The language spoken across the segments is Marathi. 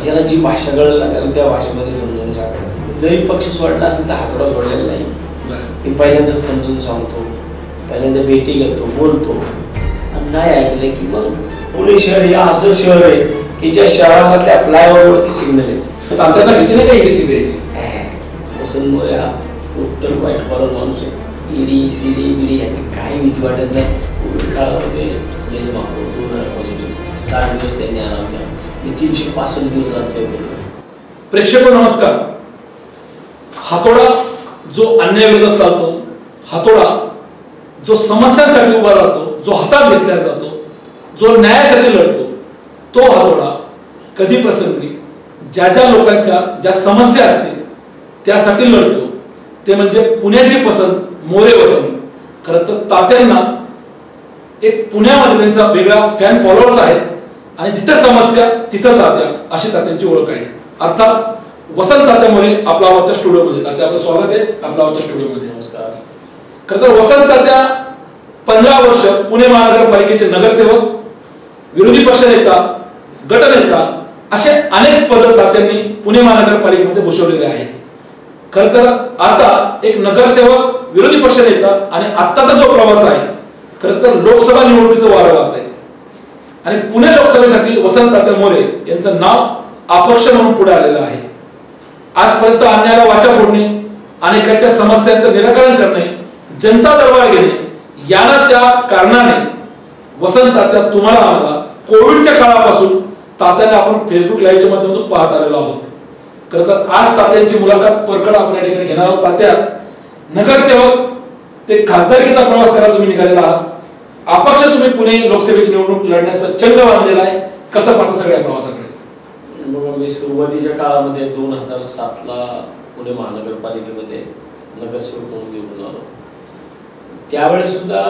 ज्याला जी भाषा कळेल ना त्याला त्या भाषेमध्ये समजून सांगायचं. जरी पक्ष सोडला असेल तर हातोडा सोडलेला नाही. मी पहिल्यांदा समजून सांगतो, पहिल्यांदा भेटी घेतो, बोलतो, आणि नाही ऐकलं की मग पुणे शहर हे असं शहर आहे की ज्या शहरामधल्या फ्लायओव्हरवरती सिग्नल आहे. तात्यांना भीती नाही का ईडी सीबीआयची? वसंतमुळे हा टोटल वाईट बरोबर माणूस आहे. ईडी सीडी बिडी ह्याची काही भीती वाटत नाही. कोविड काळामध्ये पुण्याचे महापौर पॉझिटिव्ह 60 दिवस त्यांनी आराम केला. 365 दिवस रस्त्यावर गेलो. प्रेक्षक नमस्कार. हातोडा जो अन्यायाविरोधात चालतो, हातोडा जो समस्यांसाठी उभा राहतो, जो हातात घेतला जातो, जो न्यायासाठी लढतो, तो हातोडा कधी प्रसंगी ज्या ज्या लोकांच्या ज्या समस्या असतील त्यासाठी लढतो. ते म्हणजे पुण्याची पसंत मोरे वसंत. खरं तर तात्यांना एक पुण्यामध्ये त्यांचा वेगळा फॅन फॉलोअर्स आहेत आणि जिथे समस्या तिथं तात्या, अशी तात्यांची ओळख आहे. अर्थात वसंत तात्या मोरे आपल्या आवडच्या स्टुडिओमध्ये. तात्या आपलं स्वागत आहे आपल्या आवडच्या स्टुडिओमध्ये. नमस्कार. खरं तर वसंत तात्या 15 वर्ष पुणे महानगरपालिकेचे नगरसेवक, विरोधी पक्षनेता, गटनेता असे अनेक पद तात्यांनी पुणे महानगरपालिकेमध्ये भूषवलेले आहेत. खरं तर आता एक नगरसेवक, विरोधी पक्षनेता आणि आत्ताचा जो प्रवास आहे, खरं तर लोकसभा निवडणुकीचं वारं वाहत आहे. आणि पुणे लोकसभेसाठी वसंत तात्या मोरे यांचं नाव अपक्ष म्हणून पुढे आलेलं आहे. आजपर्यंत अन्यायाला वाचा फोडणे, अनेकांच्या समस्यांचं निराकरण करणे, जनता दरबार घेणे, यानं त्या कारणाने वसंत तात्या तुम्हाला आम्हाला कोविडच्या काळापासून तात्यांना आपण फेसबुक लाईव्हच्या माध्यमातून पाहत आलेलो आहोत. खरं तर आज तात्यांची मुलाखत परकड आपण या ठिकाणी घेणार आहोत. तात्या, नगरसेवक ते खासदारकीचा प्रवास करायला तुम्ही निघालेला आहात. अपक्ष तुम्ही पुणे लोकसभेची निवडणूक लढण्याचा चंग बांधलेला आहे. कसं पाहता सगळ्या प्रवासाकडे? मी सुरुवातीच्या काळामध्ये 2007ला पुणे महानगरपालिकेमध्ये नगरसेवक म्हणून निवडून आलो. त्यावेळेस सुद्धा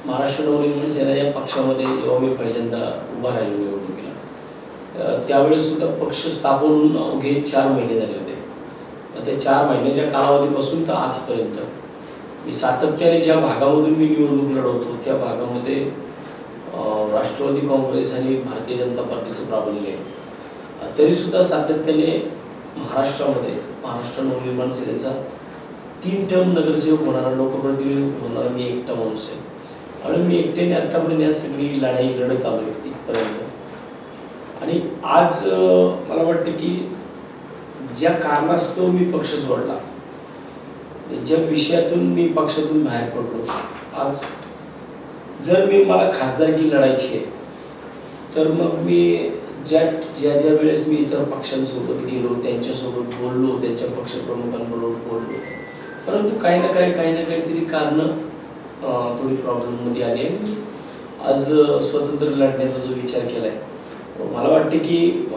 महाराष्ट्र नवनिर्माण सेना या पक्षामध्ये जेव्हा मी पहिल्यांदा उभा राहिलो निवडणुकीला, त्यावेळेस सुद्धा पक्ष स्थापन अवघे 4 महिने झाले होते. त्या 4 महिन्याच्या कालावधीपासून तर आजपर्यंत मी सातत्याने ज्या भागामधून मी निवडणूक लढवतो त्या भागामध्ये राष्ट्रवादी काँग्रेस आणि भारतीय जनता पार्टीचं प्राबल्य आहे. तरी सुद्धा सातत्याने महाराष्ट्रामध्ये महाराष्ट्र नवनिर्माण सेनेचा 3 टर्म नगरसेवक होणारा, लोकप्रतिनिधी होणारा मी एकटा माणूस आहे. आणि मी एकट्याने आतापर्यंत या सगळी लढाई लढत आलोय इथपर्यंत. आणि आज मला वाटतं की ज्या कारणास्तव मी पक्ष सोडला, ज्या विषयातून मी पक्षातून बाहेर पडलो, आज जर मला खासदारकी लढायची आहे तर मग मी ज्या वेळेस मी इतर पक्षांसोबत गेलो, त्यांच्यासोबत बोललो, त्यांच्या पक्षप्रमुखांबरोबर बोललो, परंतु काही ना काहीतरी कारणं थोडी प्रॉब्लेममध्ये आली आणि आज स्वतंत्र लढण्याचा जो विचार केला आहे, मला वाटते की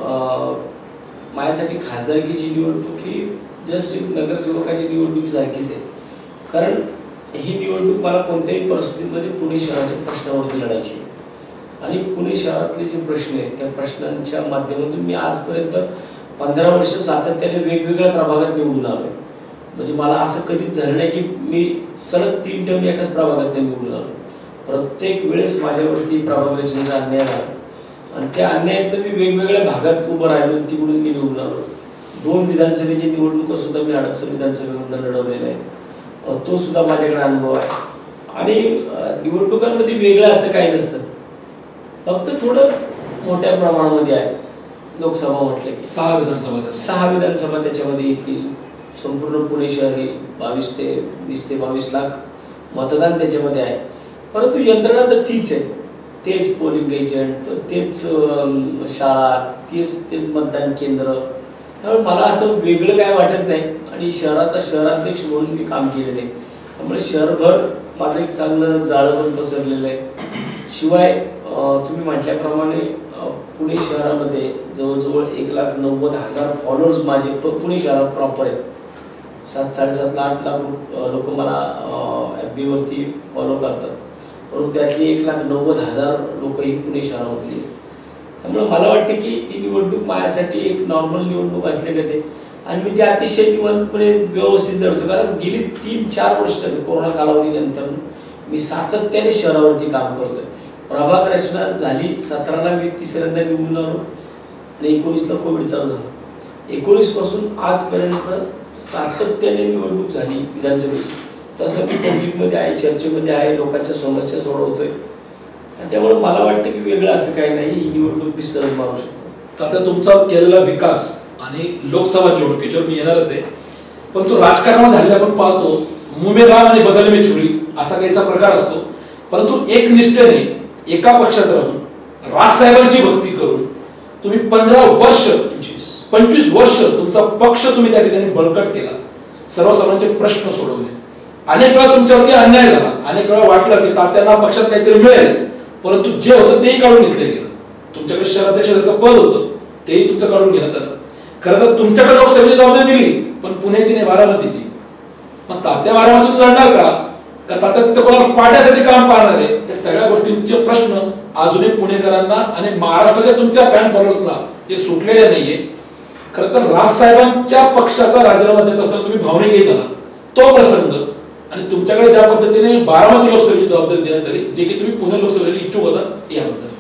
माझ्यासाठी खासदारकीची निवडणूक ही जस्ट एक नगरसेवकाची निवडणुकीसारखीच आहे. कारण ही निवडणूक मला कोणत्याही परिस्थितीमध्ये पुणे शहराच्या प्रश्नावरती लढायची आहे. आणि पुणे शहरातले जे प्रश्न आहेत त्या प्रश्नांच्या माध्यमातून मी आजपर्यंत 15 वर्ष सातत्याने वेगवेगळ्या प्रभागात निवडून आलोय. म्हणजे मला असं कधीच झालं नाही की मी सलग 3 टर्म एकाच प्रभागात निवडून आलो. प्रत्येक वेळेस माझ्यावरती प्रभाग रचनेचा अन्याय झाला आणि त्या अन्यायातून मी वेगवेगळ्या भागात उभं राहिलो, तिकडून मी निवडून आलो. 2 विधानसभेची निवडणुका सुद्धा मी हडपसर विधानसभेमधून लढवलेला आहे. तो सुद्धा माझ्याकडे अनुभव आहे. आणि निवडणुकांमध्ये वेगळं असं काही नसतं, फक्त थोडं मोठ्या प्रमाणामध्ये आहे. लोकसभा म्हटलं की 6 विधानसभा त्याच्यामध्ये येतील. संपूर्ण पुणे शहर 20 ते 22 लाख मतदान त्याच्यामध्ये आहे. परंतु यंत्रणा तर तीच आहे. तेच पोलिंग एजंट, तेच शाळा, तेच मतदान केंद्र. त्यामुळे मला असं वेगळं काय वाटत नाही. आणि शहराचा शहराध्यक्ष म्हणून मी काम केलेलं आहे. त्यामुळे शहरभर माझं एक चांगलं जाळं पण पसरलेलं आहे. शिवाय तुम्ही म्हटल्याप्रमाणे पुणे शहरामध्ये जवळजवळ 1,90,000 फॉलोअर्स माझे पुणे शहरात प्रॉपर आहेत. 7-7.5 लाख लोक मला FB वरती फॉलो करतात, परंतु त्यातली 1,90,000 लोक ही पुणे शहरामधली. त्यामुळे मला वाटतं की ती निवडणूक माझ्यासाठी एक नॉर्मल निवडणूक असल्यागते आणि मी ती अतिशय निवांतपणे व्यवस्थित लढतो. कारण गेली 3-4 वर्ष कोरोना कालावधीनंतर मी सातत्याने शहरावरती काम करतोय. प्रभाग रचना झाली, 17ला मी 3ऱ्यांदा निवडून आलो. आणि 19ला कोविड चालू झाला. 19 पासून आजपर्यंत सातत्याने निवडणूक झाली विधानसभेची. तसं मी पब्लिकमध्ये आहे, चर्चेमध्ये आहे, लोकांच्या समस्या सोडवतोय. त्यामुळे मला वाटतं की वेगळं असं काही नाही, ही निवडणूक मी सहज मारू शकतो. आता तुमचा केलेला विकास आणि लोकसभा निवडणुकीच्यावर मी येणारच आहे, पण तो राजकारणामध्ये झालेला आपण पाहतो मुंह में राम आणि बगल में छुरी असा काहीसा प्रकार असतो. परंतु एक निष्ठेने एका पक्षात राहून राजसाहेबांची भक्ती करून तुम्ही 25 वर्ष तुमचा पक्ष तुम्ही त्या ठिकाणी बळकट केला, सर्वसामान्यांचे प्रश्न सोडवले. अनेक वेळा तुमच्यावरती अन्याय झाला, अनेक वेळा वाटलं की तात्यांना पक्षात काहीतरी मिळेल, परंतु जे होतं तेही काढून घेतलं गेलं. तुमच्याकडे शहराध्यक्षासारखं पद होतं, तेही तुमचं काढून घेण्यात आलं. खरं तर तुमच्याकडे लोकसभेची जबाबदारी दिली, पण पुण्याची नाही, बारामतीची. मग तात्या बारामतीतून लढणार का तात्या तिथे कोणाला पाडण्यासाठी काम पाहणार आहे? या सगळ्या गोष्टींचे प्रश्न अजूनही पुणेकरांना आणि महाराष्ट्राच्या तुमच्या फॅन फॉलोअर्सना हे सुटलेले नाहीये. खरं तर राजसाहेबांच्या पक्षाचा राजीनामा देत असताना तुम्ही भावनिकही झाला, तो प्रसंग, आणि तुमच्याकडे ज्या पद्धतीने बारामती लोकसभेची जबाबदारी देण्यात आली, जे की तुम्ही पुणे लोकसभेसाठी इच्छुक होता, याबद्दल.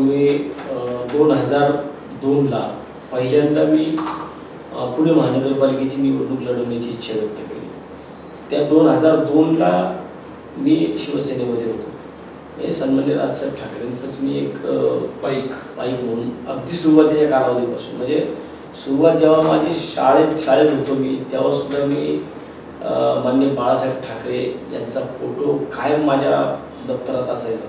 मी 2002ला पहिल्यांदा मी पुणे महानगरपालिकेची निवडणूक लढवण्याची इच्छा व्यक्त केली. त्या 2002ला मी शिवसेनेमध्ये होतो. हे सन्माननीय राजसाहेब ठाकरेंचंच मी एक पाईक म्हणून अगदी सुरुवातीच्या कालावधीपासून, म्हणजे सुरुवात जेव्हा माझी शाळेत होतो मी, तेव्हा सुद्धा मी माननीय बाळासाहेब ठाकरे यांचा फोटो कायम माझ्या दप्तरात असायचा.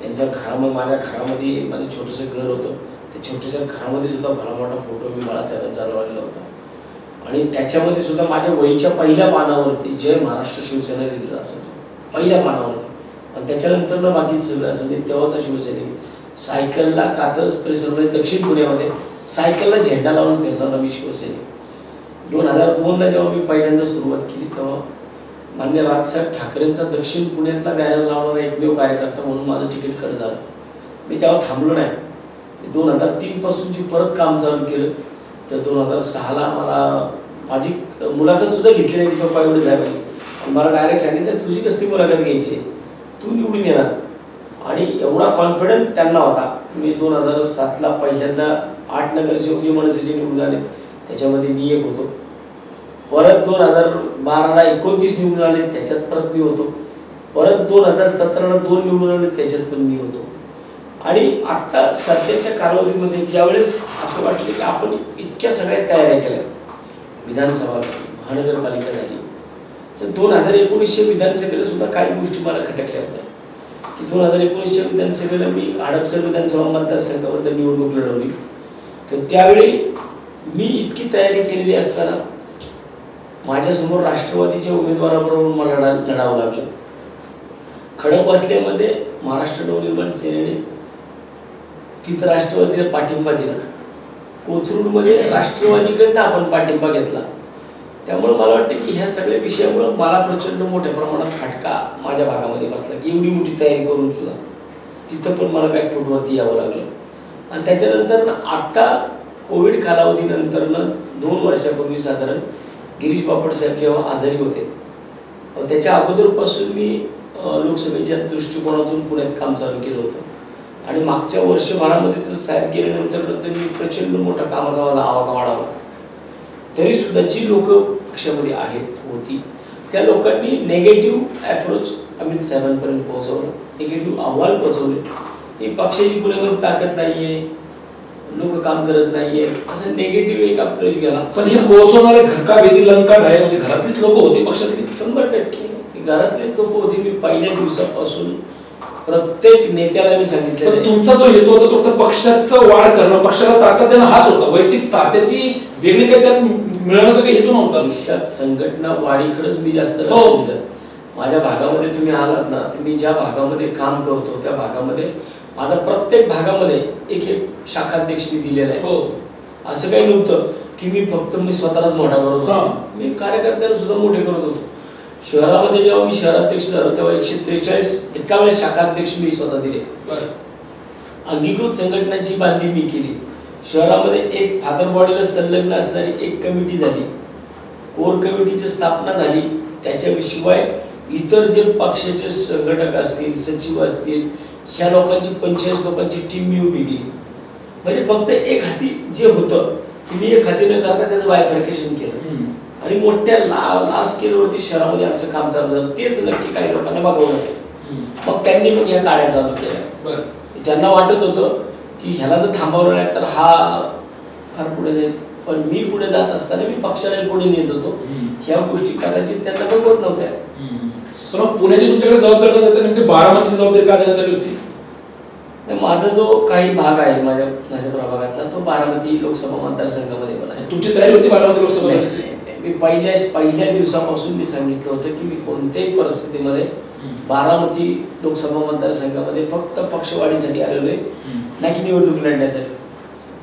त्यांच्या घरामध्ये, माझ्या घरामध्ये माझं छोटंसं घर होतं, त्या छोट्याशा घरामध्ये सुद्धा भला मोठा फोटो मी बाळासाहेबांचा लावलेला होता. आणि त्याच्यामध्ये सुद्धा माझ्या वहीच्या पहिल्या पानावरती जय महाराष्ट्र शिवसेना लिहिलेलं असायचं, पहिल्या पानावरती. आणि त्याच्यानंतर ना बाकी सगळं असं. मी तेव्हाचा शिवसैनिक, सायकलला कात्रज परिसरामध्ये दक्षिण पुण्यामध्ये सायकलला झेंडा लावून फिरणारा मी शिवसैनिक. 2002ला जेव्हा मी पहिल्यांदा सुरुवात केली, तेव्हा माननीय राजसाहेब ठाकरेंचा दक्षिण पुण्यातला बॅनर लावणारा एकमेव कार्यकर्ता म्हणून माझं तिकीट कट झालं. मी तेव्हा थांबलो नाही. 2003 पासून जी परत काम चालू केलं, तर 2006ला मला माझी मुलाखत सुद्धा घेतली नाही ती पप्पा एवढे जायला. मला डायरेक्ट सांगितलं, तुझी कसली मुलाखत घ्यायची, तू निवडून येणार. आणि एवढा कॉन्फिडन्स त्यांना होता. मी 2007ला पहिल्यांदा 8 नगरसेवक जे मनसेचे निवडून आले, त्याच्यामध्ये मी एक होतो. परत 2012ला 29 निवडून आले, त्याच्यात परत मी होतो. परत 2017ला 2 निवडून आले, त्याच्यात पण मी होतो. आणि आता सध्याच्या कालावधीमध्ये ज्यावेळेस असं वाटलं की आपण इतक्या सगळ्या तयाऱ्या केल्या, विधानसभा झाली, महानगरपालिका झाली, तर 2019च्या विधानसभेला सुद्धा काही गोष्टी मला खटकल्या होत्या की 2019च्या विधानसभेला मी हडपसर विधानसभा मतदारसंघाबद्दल निवडणूक लढवली. तर त्यावेळी मी इतकी तयारी केलेली असताना माझ्यासमोर राष्ट्रवादीच्या उमेदवाराबरोबर मला लढावं लागलं. खडकवासल्यामध्ये महाराष्ट्र नवनिर्माण सेनेने तिथं राष्ट्रवादीला पाठिंबा दिला, कोथरूडमध्ये राष्ट्रवादीकडनं आपण पाठिंबा घेतला. त्यामुळे मला वाटतं की ह्या सगळ्या विषयामुळे मला प्रचंड मोठ्या प्रमाणात फटका माझ्या भागामध्ये बसला की एवढी मोठी तयारी करून सुद्धा तिथं पण मला बॅकफूटवरती यावं लागलं. आणि त्याच्यानंतर आत्ता कोविड कालावधीनंतरनं 2 वर्षापूर्वी साधारण गिरीश बापट साहेब जेव्हा आजारी होते, त्याच्या अगोदरपासून मी लोकसभेच्या दृष्टिकोनातून पुण्यात काम चालू केलं होतं. आणि मागच्या वर्षभरामध्ये तर साहेब गेल्यानंतर मी प्रचंड मोठा कामाचा माझा आवाका वाढवला. तरी सुद्धा जी लोक पक्षामध्ये होती त्या लोकांनी नेगेटिव्ह अप्रोच अमित साहेबांपर्यंत पोहोचवलं, निगेटिव्ह अहवाल पोहोचवले. ही पक्षाची पुण्यामध्ये ताकद नाहीये, लोक काम करत नाहीये, असं नेगेटिव्ह एक अप्रोच गेला. पण हे पोहोचवणारे घरका वेदी लंका ढाय म्हणजे घरातलीच लोक होती पक्षातली. 100% घरातलेच लोक होती. मी पहिल्या दिवसापासून प्रत्येक नेत्याला मी सांगितलं, तुमचा जो हेतू होता तो पक्षाचं वाढ करणं, पक्षाला ताकद देणं हाच होता. वैयक्तिक तात्याची वेगळी काही त्यात मिळवण्याचा काही हेतू नव्हता. आयुष्यात संघटना वाढीकडेच मी जास्त लक्ष दिलं. माझ्या भागामध्ये तुम्ही आलात ना, तर मी ज्या भागामध्ये काम करतो त्या भागामध्ये माझा प्रत्येक भागामध्ये एक शाखाध्यक्ष मी दिलेला आहे. असं काही नव्हतं की मी फक्त स्वतःलाच मोठा करत होतो, मी कार्यकर्त्यांना सुद्धा मोठे करत होतो. शहरामध्ये जेव्हा मी शहराध्यक्ष झालो तेव्हा 143 शाखाध्यक्ष मी स्वतः दिले. अंगीकृत संघटनांची बांधणी मी केली. शहरामध्ये एक फादर बॉडीला संलग्न असणारी एक कमिटी झाली, कोर कमिटीची स्थापना झाली. त्याच्याशिवाय इतर जे पक्षाचे संघटक असतील, सचिव असतील, ह्या लोकांची 45 लोकांची टीम मी उभी केली. म्हणजे फक्त एक हाती जे होतं मी एक हाती न करता त्याचं बायफर्केशन केलं आणि मोठ्या लार्ज स्केलवरती शहरामध्ये आमचं काम चालू झालं. तेच नक्की काही लोकांना बघवलं नाही. मग त्यांनी मग या गाड्या चालू केल्या. त्यांना वाटत होतं की ह्याला जर थांबवलं नाही तर हा फार पुढे जाईल, पण मी पुढे जात असताना मी पक्षाला पुढे नेत होतो. ह्या गोष्टी कदाचित त्यांना बघवत नव्हत्या. पण पुण्याची तुमच्याकडे जबाबदारी देतात नेमकी बारामतीची जबाबदारी का देण्यात आली होती? माझा जो काही भाग आहे माझ्या प्रभागातला तो बारामती लोकसभा मतदारसंघामध्ये पण आहे. तुमची तयारी होती बारामती लोकसभा? मी पहिल्या दिवसापासून मी सांगितलं होतं की मी कोणत्याही परिस्थितीमध्ये बारामती लोकसभा मतदारसंघामध्ये फक्त पक्षवाढीसाठी आलेलो आहे, नाही की निवडणूक लढण्यासाठी.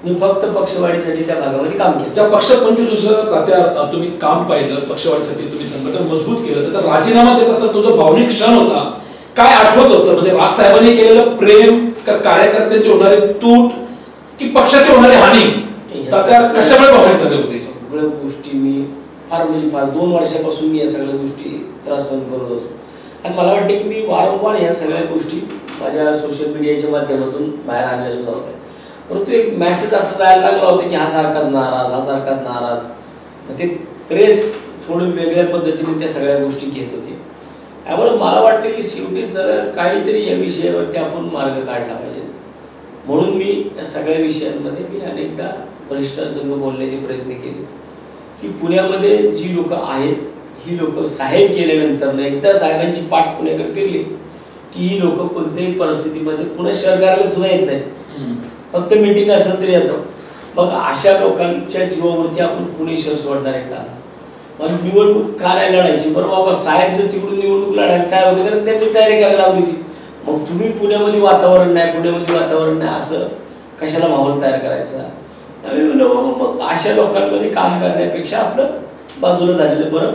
मी फक्त पक्षवाढीसाठी त्या भागामध्ये काम केलं. त्या पक्षात 25 वर्ष तात्या तुम्ही काम पाहिलं, पक्षवाढीसाठी तुम्ही संघटन मजबूत केलं, त्याचा राजीनामा देत असताना तो जो भावनिक क्षण होता काय आठवत होतं? म्हणजे राजसाहेबांनी केलेलं प्रेम, कार्यकर्त्यांची होणारी तूट की पक्षाची होणारी हानी, तात्या कशामुळे भावनिक झाले होते? सगळ्या गोष्टी मी फार 2 वर्षापासून मी या सगळ्या गोष्टी त्रास सहन करत होतो आणि मला वाटतं की मी वारंवार या सगळ्या गोष्टी माझ्या सोशल मीडियाच्या माध्यमातून बाहेर आणल्या सुद्धा होत्या. परंतु एक मेसेज असा जायला लागला होता की हा सारखाच नाराज, हा सारखाच नाराज. ते प्रेस थोडं वेगळ्या पद्धतीने त्या सगळ्या गोष्टी घेत होती. त्यामुळे मला वाटतं की शेवटी सर काहीतरी या विषयावरती आपण मार्ग काढला पाहिजे. म्हणून मी त्या सगळ्या विषयांमध्ये मी अनेकदा वरिष्ठांसंग बोलण्याचे प्रयत्न केले की पुण्यामध्ये जी लोक आहेत ही लोक साहेब गेल्यानंतर एकदा साहेबांची पाठ पुण्याकडे फिरली की ही लोक कोणत्याही परिस्थितीमध्ये पुणे शहर कार्यालयात सुद्धा येत नाहीत, फक्त मीटिंग असेल तरी येतं. मग अशा लोकांच्या जीवावरती आपण पुणे शहर सोडणार आहे का? मग निवडणूक का नाही लढायची? बरं बाबा, साहेब जर तिकडून निवडणूक लढायला काय होतं कारण त्यांनी तयारी करायला लावली होती. मग तुम्ही पुण्यामध्ये वातावरण नाही असं कशाला माहोल तयार करायचा? मग अशा लोकांमध्ये काम करण्यापेक्षा आपलं बाजूला झालेलं बरं,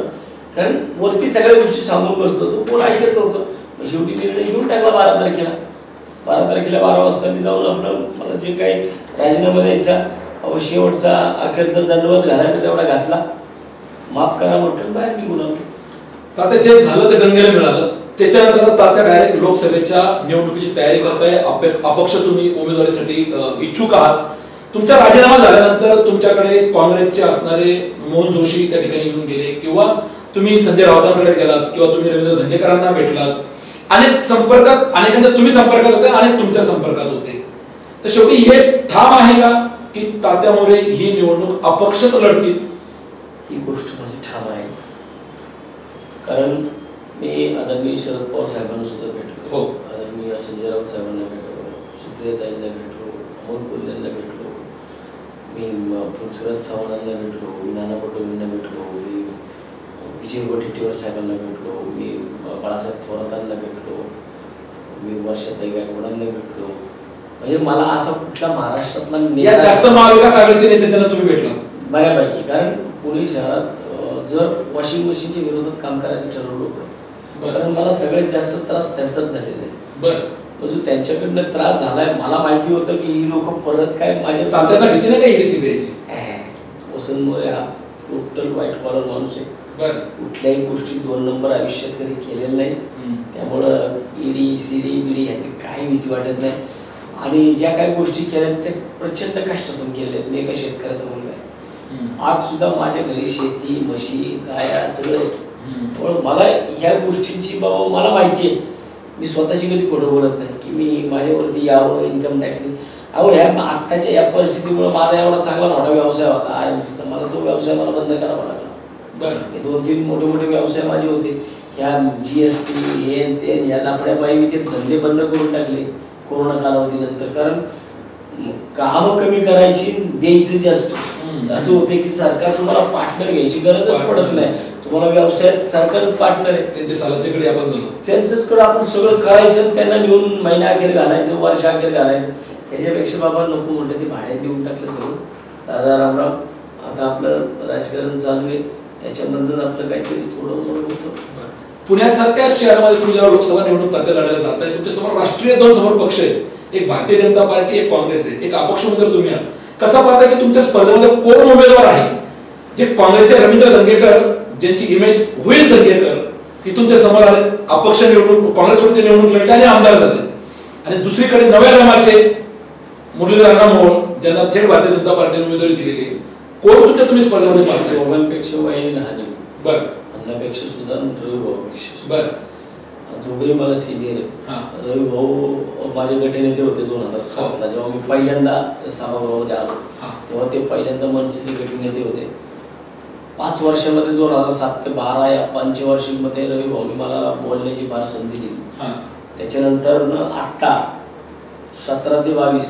कारण वरती सगळ्या गोष्टी सांगून बसलो होतो, कोण ऐकत नव्हतं. शेवटी निर्णय घेऊन टाकला 12 तारखेला. 12 वाजता मी जाऊन आपलं मला जे काही राजीनामा द्यायचा शेवटचा अखेरचा दंडवत घालायचा तेवढा घातला, माफ करा म्हटलं, बाहेर निघून आलो. तात्या जे झालं ते गंगेला मिळालं. त्याच्यानंतर तात्या डायरेक्ट लोकसभेच्या निवडणुकीची तयारी करताय. अपक्ष तुम्ही उमेदवारीसाठी इच्छुक आहात. तुमचा राजीनामा झाल्यानंतर तुमच्याकडे काँग्रेसचे असणारे मोहन जोशी त्या ठिकाणी येऊन गेले किंवा तुम्ही संजय राऊतांकडे गेलात किंवा तुम्ही रवींद्र धंगेकरांना भेटलात. अनेक संपर्कात, अनेकांच्या तुम्ही संपर्कात होते, अनेक तुमच्या संपर्कात होते. तर शेवटी हे ठाम आहे का की तात्या मोरे ही निवडणूक अपक्षच लढतील? ही गोष्ट माझी ठाम आहे, कारण मी आदरणीय शरद पवार साहेबांना सुद्धा भेटलो, आदरणीय संजय राऊत साहेबांना भेटलो, सुप्रियाताईंना भेटलो, अमोल कोल्हेंना भेटलो, मी पृथ्वीराज चव्हाणांना भेटलो, मी नाना पटोलेंना भेटलो, मी विजय वडेट्टीवार साहेबांना भेटलो, मी बाळासाहेब थोरातांना भेटलो, मी वर्षाताई गायकवाडांना भेटलो. म्हणजे मला असा कुठला महाराष्ट्रातला नेता जास्त महाविकास आघाडीचे नेते त्यांना तुम्ही भेटला बऱ्यापैकी, कारण पुणे शहरात जर वॉशिंग मशीनच्या विरोधात काम करायचं ठरवलं होतं, कारण मला सगळ्यात जास्त त्रास त्यांचाच झालेला आहे. जो त्यांच्याकडनं त्रास झालाय मला माहिती होतं की ही लोक परत काय माझ्या तात्यांना भीती नाही का ईडीसीबीआयची? वसंत मोरे हा टोटल व्हाईट कॉलर माणूस आहे. कुठल्याही गोष्टी 2 नंबर आयुष्यात कधी केलेलं नाही, त्यामुळं ईडी सीडी बीडी ह्याची काही भीती वाटत नाही. आणि ज्या काही गोष्टी केल्या त्या प्रचंड कष्टातून केल्या. मी एका शेतकऱ्याचा मुलगा आहे, आज सुद्धा माझ्या घरी शेती, म्हशी, गाया सगळं. त्यामुळे मला ह्या गोष्टींची बाबा मला माहिती आहे. मी स्वतःशी कधी खोटं बोलत नाही की मी माझ्यावरती यावं इन्कम टॅक्सने. ह्या आत्ताच्या या परिस्थितीमुळे माझा एवढा चांगला मोठा व्यवसाय होता आरएमसीचा, मला तो व्यवसाय मला बंद करावा लागला. 2-3 मोठे व्यवसाय माझे होते, ह्या जीएसटी हे ते ह्या लफड्यापायी मी ते धंदे बंद करून टाकले कोरोना कालावधीनंतर. कारण काम कमी करायची, द्यायचं जास्त. असं होते की सरकार तुम्हाला पार्टनर घ्यायची गरजच पडत नाही, तुम्हाला व्यवसायात सरकारच पार्टनर आहे. त्यांच्या सालाच्याकडे आपण झालो, त्यांच्याचकडे आपण सगळं करायचं, त्यांना नेऊन महिन्याअखेर घालायचं, वर्षाअखेर घालायचं. त्याच्यापेक्षा बाबा नको म्हटलं ते भाड्यात देऊन टाकलं सगळं. दादा रामराम, आता आपलं राजकारण चालू आहे, त्याच्यानंतर आपलं काहीतरी थोडं होतं. पुण्यासारख्या शहरामध्ये तुम्ही जेव्हा लोकसभा निवडणूक तात्या लढायला जात आहे, तुमच्या समोर राष्ट्रीय 2 समोर पक्ष आहेत, एक भारतीय जनता पार्टी, एक काँग्रेस आहे, एक अपक्ष उमेदवार तुम्ही आहात. कसा पाहता की तुमच्या स्पर्धेमध्ये कोण उमेदवार आहे जे काँग्रेसचे रवींद्र धंगेकर, ज्यांची इमेज होईच धंगेकर, तिथून ते समोर आले, अपक्ष निवडणूक काँग्रेसवरती ते निवडणूक लढले आणि आमदार झाले. आणि दुसरीकडे नव्या रमाचे मुरलीधर अण्णा मोहोळ, ज्यांना थेट भारतीय जनता पार्टीने उमेदवारी दिलेली आहे, कोण तुमच्या तुम्ही स्पर्धेमध्ये पाहताय? दोघांपेक्षा वयाने लहान आहे. बरं. अन्नापेक्षा सुद्धा रवी भाऊपेक्षा. बरं. दोघेही मला सिनियर आहेत. रवी भाऊ माझे गटनेते होते 2007ला जेव्हा मी पहिल्यांदा सभागृहामध्ये आलो तेव्हा ते पहिल्यांदा मनसेचे गटनेते होते. 5 वर्षामध्ये 2007 ते 12 या पंचवार्षिकमध्ये रवी भाऊनी मला बोलण्याची फार संधी दिली. त्याच्यानंतर आता 17 ते 22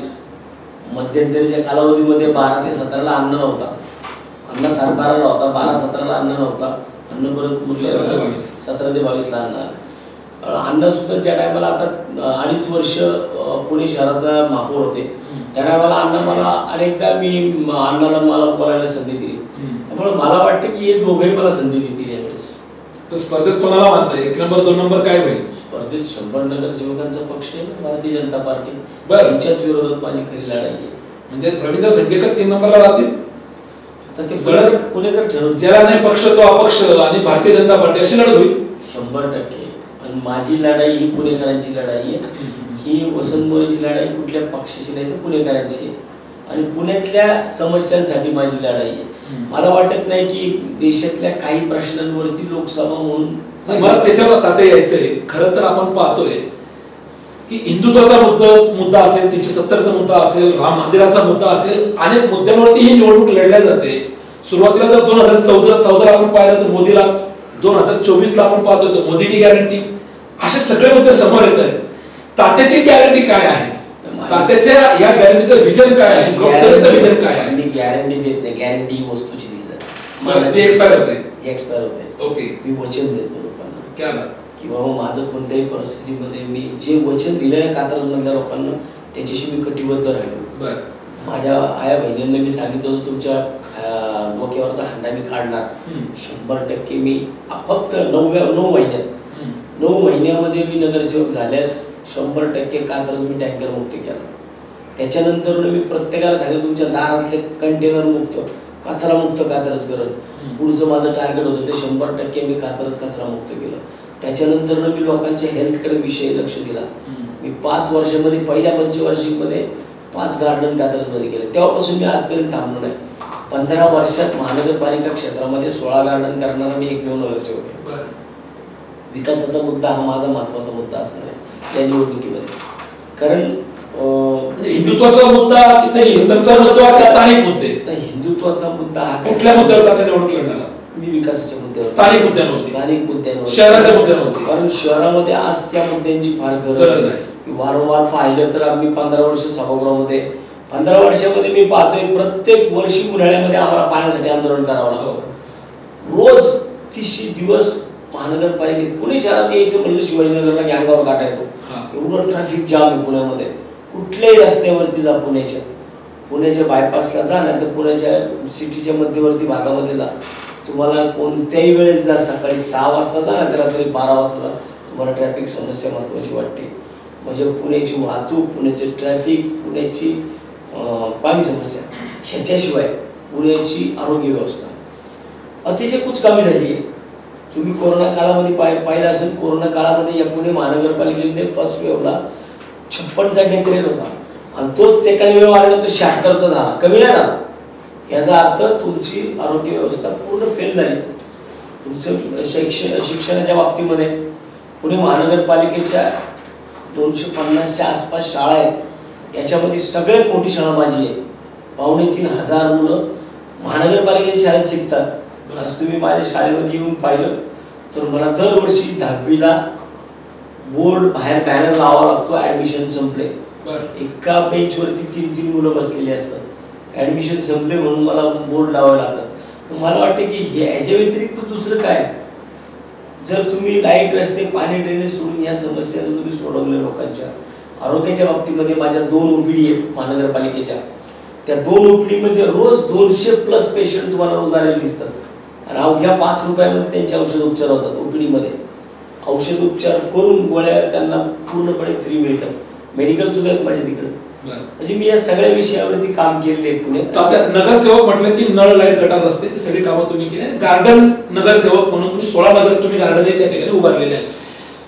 मध्यंतरीच्या कालावधीमध्ये 12 ते 17ला अन्न नव्हता, अन्न 7-12ला होता, 12-17ला अन्न नव्हता, अन्न परत 17 ते 22ला अन्न आलं. अण्णा सुद्धा ज्या टायमाला आता 2.5 वर्ष पुणे शहराचा महापौर होते त्या टायमाला अण्णा मला अनेकदा मी अण्णाला मला बोलायला संधी दिली. त्यामुळे मला वाटतं की हे दोघेही मला संधी देतील यावेळेस. तर स्पर्धेत कोणाला मानताय? 1 नंबर 2 नंबर काय होईल? स्पर्धेत 100 नगरसेवकांचा पक्ष आहे ना, भारतीय जनता पार्टी. त्यांच्याच विरोधात माझी खरी लढाई आहे. म्हणजे रवींद्र धंगेकर 3 नंबरला राहतील. आता ते पुणेकर ठरवतील. ज्याला नाही पक्ष तो अपक्ष आणि भारतीय जनता पार्टी अशी लढत होईल 100%. आणि माझी लढाई ही पुणेकरांची लढाई आहे. ही वसंत मोरेची लढाई कुठल्या पक्षाची नाही तर पुणेकरांची आहे. आणि पुण्यातल्या समस्यांसाठी माझी लढाई आहे. मला वाटत नाही की देशातल्या काही प्रश्नांवरती लोकसभा म्हणून मला त्याच्यावर तात्या यायचंय. खरं तर आपण पाहतोय की हिंदुत्वाचा मुद्दा असेल, 370चा मुद्दा असेल, राम मंदिराचा मुद्दा असेल, अनेक मुद्द्यांवरती ही निवडणूक लढल्या जाते. सुरुवातीला जर 2014 आपण पाहिलं तर मोदीला, 2024ला आपण पाहतोय तर मोदीची गॅरंटी, असे सगळे मुद्दे समोर येत आहेत. तात्याची गॅरंटी काय आहे? तात्याच्या या गॅरंटीचं विजन काय आहे? लोकसभेचं विजन काय आहे? मी गॅरंटी देत नाही. गॅरंटी ही वस्तूची दिली जाते जे एक्सपायर होते. ओके. मी वचन देतो लोकांना क्या बात की बाबा माझं कोणत्याही परिस्थितीमध्ये मी जे वचन दिलं ना कात्रज मधल्या लोकांना त्याच्याशी मी कटिबद्ध राहिलो. माझ्या आया बहिणींना मी सांगितलं होतं तुमच्या डोक्यावरचा हंडा मी काढणार. 100% मी फक्त 9 महिन्यामध्ये मी नगरसेवक झाल्यास 100% कात्रज मी टँकर मुक्त केला. त्याच्यानंतर मी प्रत्येकाला सांगितलं तुमच्या दारातले कंटेनर मुक्त, कचरा मुक्त कात्रज करेल. पुढचं माझं टार्गेट होतं ते 100% मी कात्रज कचरा मुक्त केलं. त्याच्यानंतर मी लोकांच्या हेल्थकडे विषय लक्ष दिला. मी 5 वर्षामध्ये पहिल्या पंचवार्षिकमध्ये 5 गार्डन कात्रजमध्ये केले. तेव्हापासून मी आजपर्यंत थांबलो नाही. 15 वर्षात महानगरपालिका क्षेत्रामध्ये 16 गार्डन करणारा मी एकमेव नगरसेवक आहे. विकासाचा मुद्दा हा माझा महत्वाचा मुद्दा असणार आहे या निवडणुकीमध्ये. कारण हिंदुत्वाचा मुद्दा स्थानिक मुद्दे, हिंदुत्वाचा मुद्दा हा कुठल्या मुद्द्यावर निवडणूक लढणार? मी विकासाच्या मुद्द्यावर, स्थानिक मुद्द्यांवर, शहराच्या मुद्द्यांवर. कारण शहरामध्ये आज त्या मुद्द्यांची फार गरज आहे. वारंवार पाहिलं तर आम्ही 15 वर्ष सभागृहामध्ये 15 वर्षामध्ये मी पाहतोय प्रत्येक वर्षी उन्हाळ्यामध्ये आम्हाला पाण्यासाठी आंदोलन करावं लागतं. रोज 30 दिवस महानगरपालिकेत पुणे शहरात यायचं म्हणलं शिवाजीनगरला की अंगावर काटा येतो. एवढं ट्रॅफिक जाम आहे पुण्यामध्ये. कुठल्याही रस्त्यावरती जा, पुण्याच्या बायपासला जा नाही तर पुण्याच्या सिटीच्या मध्यवर्ती भागामध्ये जा, तुम्हाला कोणत्याही वेळेस जा, सकाळी 6 वाजता जा नाही तर रात्री 12 वाजता जा, तुम्हाला ट्रॅफिक समस्या महत्वाची वाटते. म्हणजे पुण्याची वाहतूक, पुण्याचे ट्रॅफिक, पुण्याची पाणी समस्या, ह्याच्याशिवाय पुण्याची आरोग्य व्यवस्था अतिशय कुचकामी झाली आहे. तुम्ही कोरोना काळामध्ये पाहिलं असेल, कोरोना काळामध्ये या पुणे महानगरपालिकेमध्ये फर्स्ट वेव्हला 56चा डेथ रेट होता आणि तोच सेकंड वेव्ह आलेला तो 76चा झाला, कमी नाही झाला. याचा अर्थ तुमची आरोग्य व्यवस्था पूर्ण फेल झाली. तुमचं शिक्षणाच्या बाबतीमध्ये पुणे महानगरपालिकेच्या 250च्या आसपास शाळा आहेत. याच्यामध्ये सगळ्यात मोठी शाळा माझी आहे. 2,500 मुलं महानगरपालिकेच्या शाळेत शिकतात. आज तुम्ही माझ्या शाळेमध्ये येऊन पाहिलं तर मला दरवर्षी 10वीला बोर्ड बाहेर बॅनर लावावा लागतो, ऍडमिशन संपले. एका बेंचवरती 3-3 मुलं बसलेली असतात. ऍडमिशन संपले म्हणून मला बोर्ड लावावे लागतात. मला वाटतं की ह्याच्या व्यतिरिक्त दुसरं काय? जर तुम्ही लाईट, रस्ते, पाणी, ड्रेनेज सोडून या समस्या जर तुम्ही सोडवल्या लोकांच्या आरोग्याच्या बाबतीमध्ये माझ्या 2 ओपीडी आहेत महानगरपालिकेच्या. त्या 2 ओपीडीमध्ये रोज 200+ पेशंट तुम्हाला रोज आलेले दिसतात आणि अवघ्या 5 रुपयामध्ये त्यांचे औषध उपचार होतात. ओपीडीमध्ये औषध उपचार करून गोळ्या त्यांना पूर्णपणे फ्री मिळतात. मेडिकल सुद्धा आहेत माझ्या तिकडे. म्हणजे मी या सगळ्या विषयावरती काम केलेले आहे पुण्यात. नगरसेवक म्हटलं की नळ, लाईट, गटार, रस्ते ती सगळी कामं तुम्ही केली. गार्डन नगरसेवक म्हणून तुम्ही 16 नगर तुम्ही गार्डन त्या ठिकाणी उभारलेले आहेत.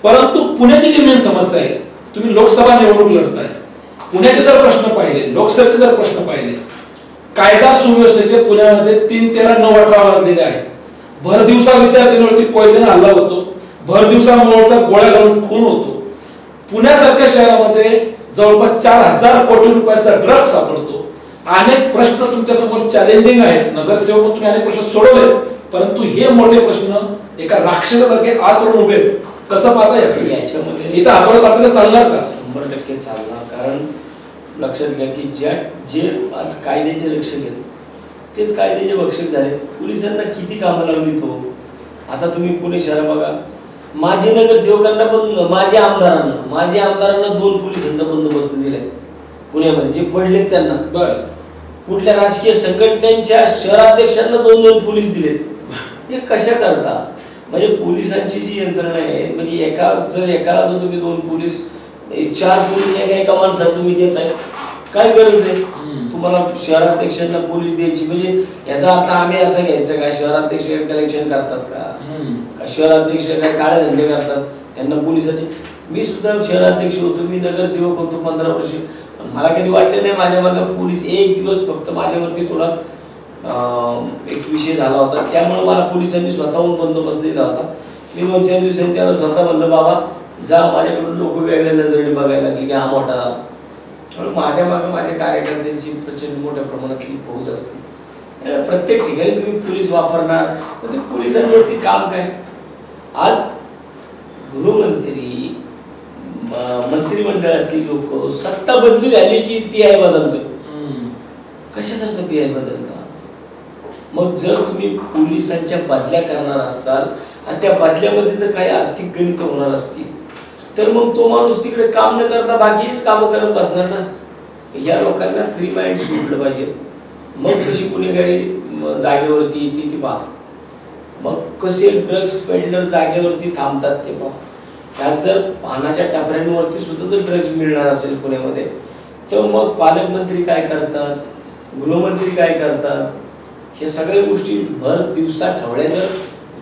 परंतु पुण्याची जी मेन समस्या आहे, तुम्ही लोकसभा निवडणूक लढताय, पुण्याचे जर प्रश्न पाहिले, लोकसभेचे जर प्रश्न पाहिले, कायदा सुव्यवस्थेचे पुण्यामध्ये 3, 13, 9, 18 वाजलेले आहे. भर दिवसा विद्यार्थ्यांवरती कोयत्याने हल्ला होतो, भर दिवसा मोळचा गोळ्या घालून खून होतो. पुण्यासारख्या शहरामध्ये जवळपास 4,000 कोटी रुपयाचा ड्रग्ज सापडतो. अनेक प्रश्न तुमच्या समोर चॅलेंजिंग आहेत. नगरसेवक तुम्ही अनेक प्रश्न सोडवले, परंतु हे मोठे प्रश्न एका राक्षसासारखे आत करून उभे. कसं पाहता याच्यामध्ये इथं आठवडा तारखेला चालणार का? 100% चालणार. कारण लक्षात घ्या की जे आज कायद्याचे रक्षक आहेत तेच कायद्याचे भक्षक झाले. पोलिसांना किती कामं लावली तो. आता तुम्ही पुणे शहर बघा, माजी नगरसेवकांना पण माजी आमदारांना 2 पोलिसांचा बंदोबस्त दिलाय पुण्यामध्ये, जे पडलेत त्यांना. बरं, कुठल्या राजकीय संघटनेच्या शहराध्यक्षांना 2-2 पोलीस दिलेत. हे कशा करता? म्हणजे पोलिसांची जी यंत्रणा आहे, म्हणजे एकाला जर तुम्ही 2 पोलीस 4 पोलीस एका माणसाला तुम्ही देताय, काय गरज आहे तुम्हाला शहराध्यक्षांना पोलीस द्यायची? म्हणजे याचा अर्थ आम्ही असं घ्यायचं का शहराध्यक्ष कलेक्शन करतात का शहराध्यक्ष काय काळे धंदे करतात त्यांना पोलिसाची? मी सुद्धा शहराध्यक्ष होतो, मी नगरसेवक होतो 15 वर्ष. मला कधी वाटलं नाही माझ्या मागे पोलीस. एक दिवस फक्त माझ्यावरती थोडा एक विषय झाला होता, त्यामुळे मला पोलिसांनी स्वतःहून बंदोबस्त दिला होता. मी 2-4 दिवसांनी त्याला स्वतः म्हणलं, बाबा जा, माझ्याकडून लोक वेगळ्या नजरेने बघायला लागली की हा मोठा झाला. म्हणून माझ्या मागे माझ्या कार्यकर्त्यांची प्रचंड मोठ्या प्रमाणातली फौज असते. प्रत्येक ठिकाणी तुम्ही पोलीस वापरणार, तर ते पोलिसांवरती काम काय? आज गृहमंत्री, मंत्रिमंडळातली लोक, सत्ता बदली झाली की PI बदलतोय. कशा करता PI बदलता? मग जर तुम्ही पोलिसांच्या बदल्या करणार असताल आणि त्या बदल्यामध्ये जर काही आर्थिक गणित होणार असतील, तर मग तो माणूस तिकडे काम न करता बाकीच कामं करत बसणार ना. या लोकांना फ्री माइंड सुटलं पाहिजे. मग कशी गुन्हेगारी जागेवरती येते ती पहा. मग कसे ड्रग्ज पेडलर जागेवरती थांबतात ते पहा. त्यात जर पानाच्या टपऱ्यांवरती सुद्धा जर ड्रग्ज मिळणार असेल पुण्यामध्ये, तर मग पालकमंत्री काय करतात, गृहमंत्री काय करतात? हे सगळ्या गोष्टी भर दिवसा ठवळ्या जर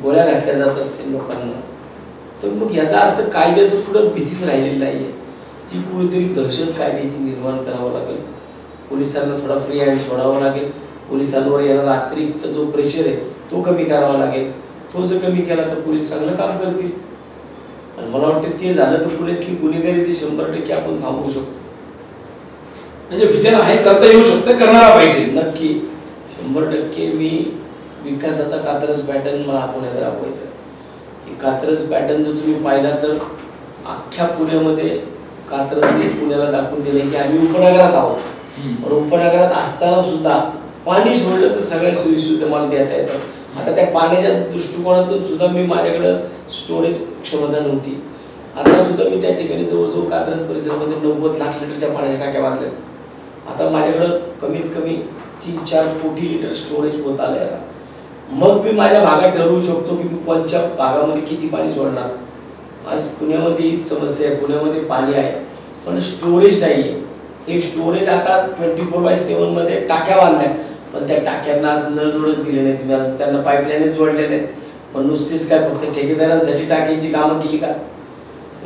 गोळ्या घातल्या जात असतील लोकांना, तर मग याचा अर्थ कायद्याचं पुढं भीतीच राहिलेली नाहीये. ती कुठेतरी दहशत कायद्याची निर्माण करावं लागेल. पोलिसांना थोडा फ्री हँड सोडावं लागेल. पोलिसांवर येणारा अतिरिक्त जो प्रेशर आहे तो कमी करावा लागेल. तो जर कमी केला तर पोलीस चांगलं काम करतील. आणि मला वाटतं ते झालं तर पुण्यातली गुन्हेगारी 100% आपण थांबवू शकतो. म्हणजे विजन आहे, करता येऊ शकते, करणारा पाहिजे. नक्की 100% मी विकासाचा कात्रज पॅटर्न मला पुण्यात राबवायचा. की कात्रज पॅटर्न जर तुम्ही पाहिला तर अख्ख्या पुण्यामध्ये कात्रजने पुण्याला दाखवून दिले की आम्ही उपनगरात आहोत. पण उपनगरात असताना सुद्धा पाणी सोडलं तर सगळ्या सोयी सुद्धा मला देता येतात. आता त्या पाण्याच्या दृष्टिकोनातून सुद्धा मी माझ्याकडं स्टोरेज क्षमता नव्हती. आता सुद्धा मी त्या ठिकाणी जवळजवळ कात्रज परिसरामध्ये 90 लाख लिटरच्या पाण्याच्या टाक्या बांधल्या. आता माझ्याकडं कमीत कमी 3-4 कोटी लिटर स्टोरेज होत आले. मग मी माझ्या भागात ठरवू शकतो की मी कोणत्या भागामध्ये किती पाणी सोडणार. आज पुण्यामध्ये हीच समस्या आहे. पुण्यामध्ये पाणी आहे पण स्टोरेज नाही आहे. हे स्टोरेज आता 24/7 मध्ये टाक्या बांधल्या, पण त्या टाक्यांना आज नळ जोडच दिले नाहीत. त्यांना पाईपलाईनच जोडले नाहीत. पण नुसतीच काय फक्त ठेकेदारांसाठी टाक्यांची कामं केली का?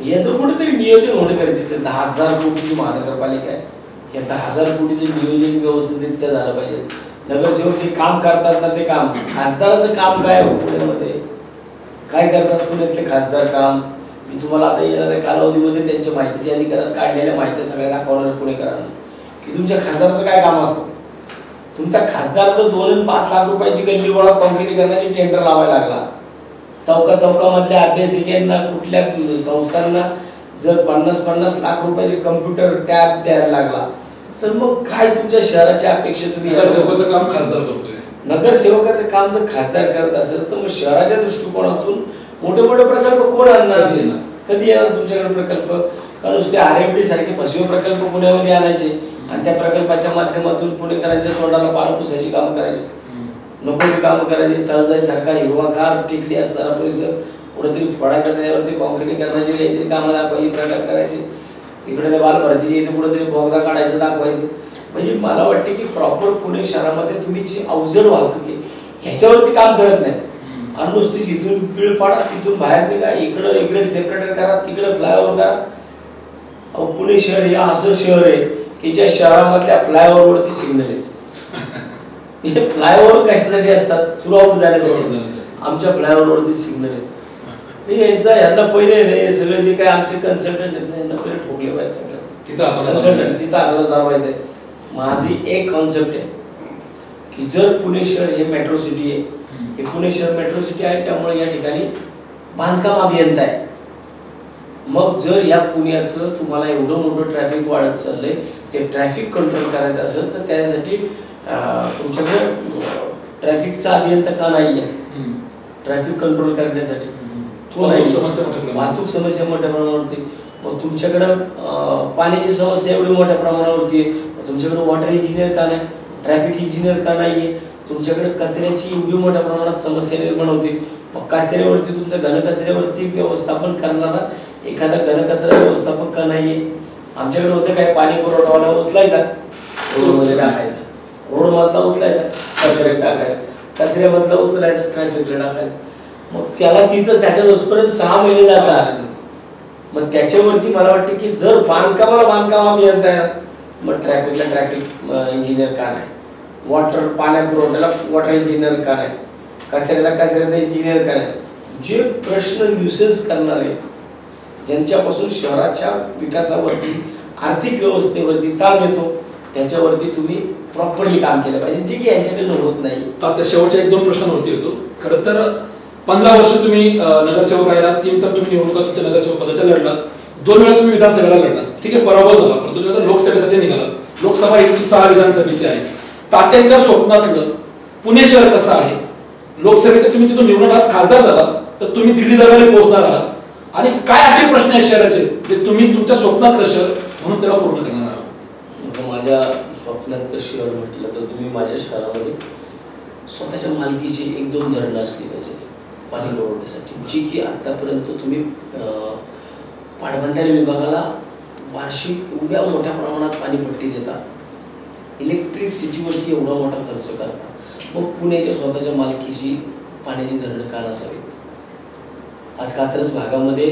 याचं कुठेतरी नियोजन होणं गरजेचं आहे. 10,000 कोटीची महानगरपालिका आहे. या 10,000 कोटीचं नियोजन व्यवस्थितरित्या झालं पाहिजे. नगरसेवक जे काम करतात ना ते काम, खासदाराचं काम काय पुण्यामध्ये काय करतात पुण्यातले खासदार काम? मी तुम्हाला आता येणाऱ्या कालावधीमध्ये त्यांच्या माहितीच्या अधिकारात काढलेल्या माहिती सगळ्या दाखवणार पुणेकरांना की तुमच्या खासदाराचं काय काम असतं. तुमच्या खासदारचं 2 आणि 5 लाख रुपयाची गल्ली बोळा कॉन्क्रीटीकरणाची टेंडर लावायला लागला. चौकामधल्या अभ्यासिकांना कुठल्या संस्थांना जर 50-50 लाख रुपयाचे कम्प्युटर टॅब द्यायला लागला, तर मग काय तुमच्या शहराच्या अपेक्षा तुम्ही नगरसेवकाचं काम खासदार करतोय. नगरसेवकाचं काम जर खासदार करत असेल तर मग शहराच्या दृष्टिकोनातून मोठे प्रकल्प कोण आणणार? कधी येणार तुमच्याकडे प्रकल्प? कारण नुसते RFD सारखे फसवे प्रकल्प पुण्यामध्ये आणायचे आणि त्या प्रकल्पाच्या माध्यमातून पुणेकरांच्या तोंडाला पाणी पुसायची कामं करायची, नको कामं करायची. तळजाई सारखा हिरवागार टेकडी असणारा परिसर कुठेतरी फोडायचा, त्याच्यावरती कॉन्क्रीटीकरणाची काहीतरी कामं दाखवायची, प्रकार करायचे. तिकडे त्या बालभारतीच्या इथे कुठेतरी बोगदा काढायचं, दाखवायचं. म्हणजे मला वाटते की प्रॉपर पुणे शहरामध्ये तुम्ही जी अवजड वाहतूक आहे ह्याच्यावरती काम करत नाही. आणि नुसतीच इथून पिळ पाडा, तिथून बाहेर निघा, इकडं इकडे सेपरेटर करा, तिकडे फ्लायओव्हर करा. पुणे शहर हे असं शहर आहे की ज्या शहरामधल्या फ्लायओव्हरवरती सिग्नल आहेत. हे फ्लायओव्हर कशासाठी असतात? थ्रू आउट जाण्यासाठी. आमच्या फ्लायओव्हरवरती सिग्नल आहेत. यांना पहिले सगळे जे काय आमचे कन्सल्टंट आहेत यांना पहिले ठोकले पाहिजे सगळं. तिथं हाताला जावायचं आहे. माझी एक कॉन्सेप्ट आहे की जर पुणे शहर हे मेट्रो सिटी आहे, हे पुणे शहर मेट्रो सिटी आहे, त्यामुळे या ठिकाणी बांधकाम अभियंता आहे. मग जर या पुण्याचं तुम्हाला एवढं मोठं ट्रॅफिक वाढत चाललंय, ते ट्रॅफिक कंट्रोल करायचं असेल तर त्यासाठी तुमच्याकडे ट्रॅफिकचा अभियंता का नाही आहे? ट्रॅफिक कंट्रोल करण्यासाठी वाहतूक समस्या मोठ्या प्रमाणावरती. मग तुमच्याकडं पाण्याची समस्या एवढी मोठ्या प्रमाणावरती आहे, तुमच्याकडे वॉटर इंजिनियर का नाही? ट्रॅफिक इंजिनियर का नाहीये? तुमच्याकडे कचऱ्याची एवढी मोठ्या प्रमाणात समस्या निर्माण होते. मग कचऱ्यावरती तुमच्या घनकचऱ्यावरती व्यवस्थापन करणारा एखादा घनकचरा व्यवस्थापक का नाहीये? आमच्याकडे होतं काय, पाणी पुरवठावाला उचलायचा रोडमध्ये टाकायचा, रोड मधला उचलायचा कचऱ्यात टाकायचा, कचऱ्यामधला उचलायचा ट्रॅफिकला टाकायचा. मग त्याला तिथं सॅटल होसपर्यंत 6 महिने जातात. मग त्याच्यावरती मला वाटतं की जर बांधकाम अभियंता आहे, मग ट्रॅफिकला ट्रॅफिक इंजिनियर का नाही? पाण्या पुरवठ्याला वॉटर इंजिनियर का नाही? कचऱ्याला कचऱ्याचा इंजिनियर का नाही? जे प्रश्न न्यूसेन्स करणारे, ज्यांच्यापासून शहराच्या विकासावरती, आर्थिक व्यवस्थेवरती ताण येतो, त्याच्यावरती तुम्ही प्रॉपरली काम केलं पाहिजे, जे की यांच्याकडे होत नाही. आता शेवटच्या 1-2 प्रश्नांवरती येतो. खरं तर 15 वर्ष तुम्ही नगरसेवक राहिला, 3 तर तुम्ही निवडणुका तुमच्या नगरसेवक पदाच्या लढलात, 2 वेळा तुम्ही विधानसभेला लढलात. ठीक आहे, पराभव झाला, परंतु तुम्ही आता लोकसभेसाठी निघाला. लोकसभा 6 विधानसभेची आहे. तात्यांच्या स्वप्नातलं पुणे शहर कसं आहे? लोकसभेचे तुम्ही तिथून निवडून आहात, खासदार झाला तर तुम्ही दिल्ली दरबारी पोहोचणार आहात, आणि काय असे प्रश्न आहेत शहराचे जे तुम्ही तुमच्या स्वप्नातलं शहर म्हणून त्याला पूर्ण करणार आहात? माझ्या स्वप्नातलं शहर म्हटलं तर तुम्ही माझ्या शहरामध्ये स्वतःच्या मालकीची 1-2 धरणं असली पाहिजे पाणी पुरवठ्यासाठी, जी की आतापर्यंत तुम्ही पाटबंधारे विभागाला वार्षिक एवढ्या मोठ्या प्रमाणात पाणीपट्टी देता, इलेक्ट्रिसिटीवरती एवढा मोठा खर्च करता. मग पुण्याच्या स्वतःच्या मालकीची पाण्याची धरणं का नसावी? आज कात्रज भागामध्ये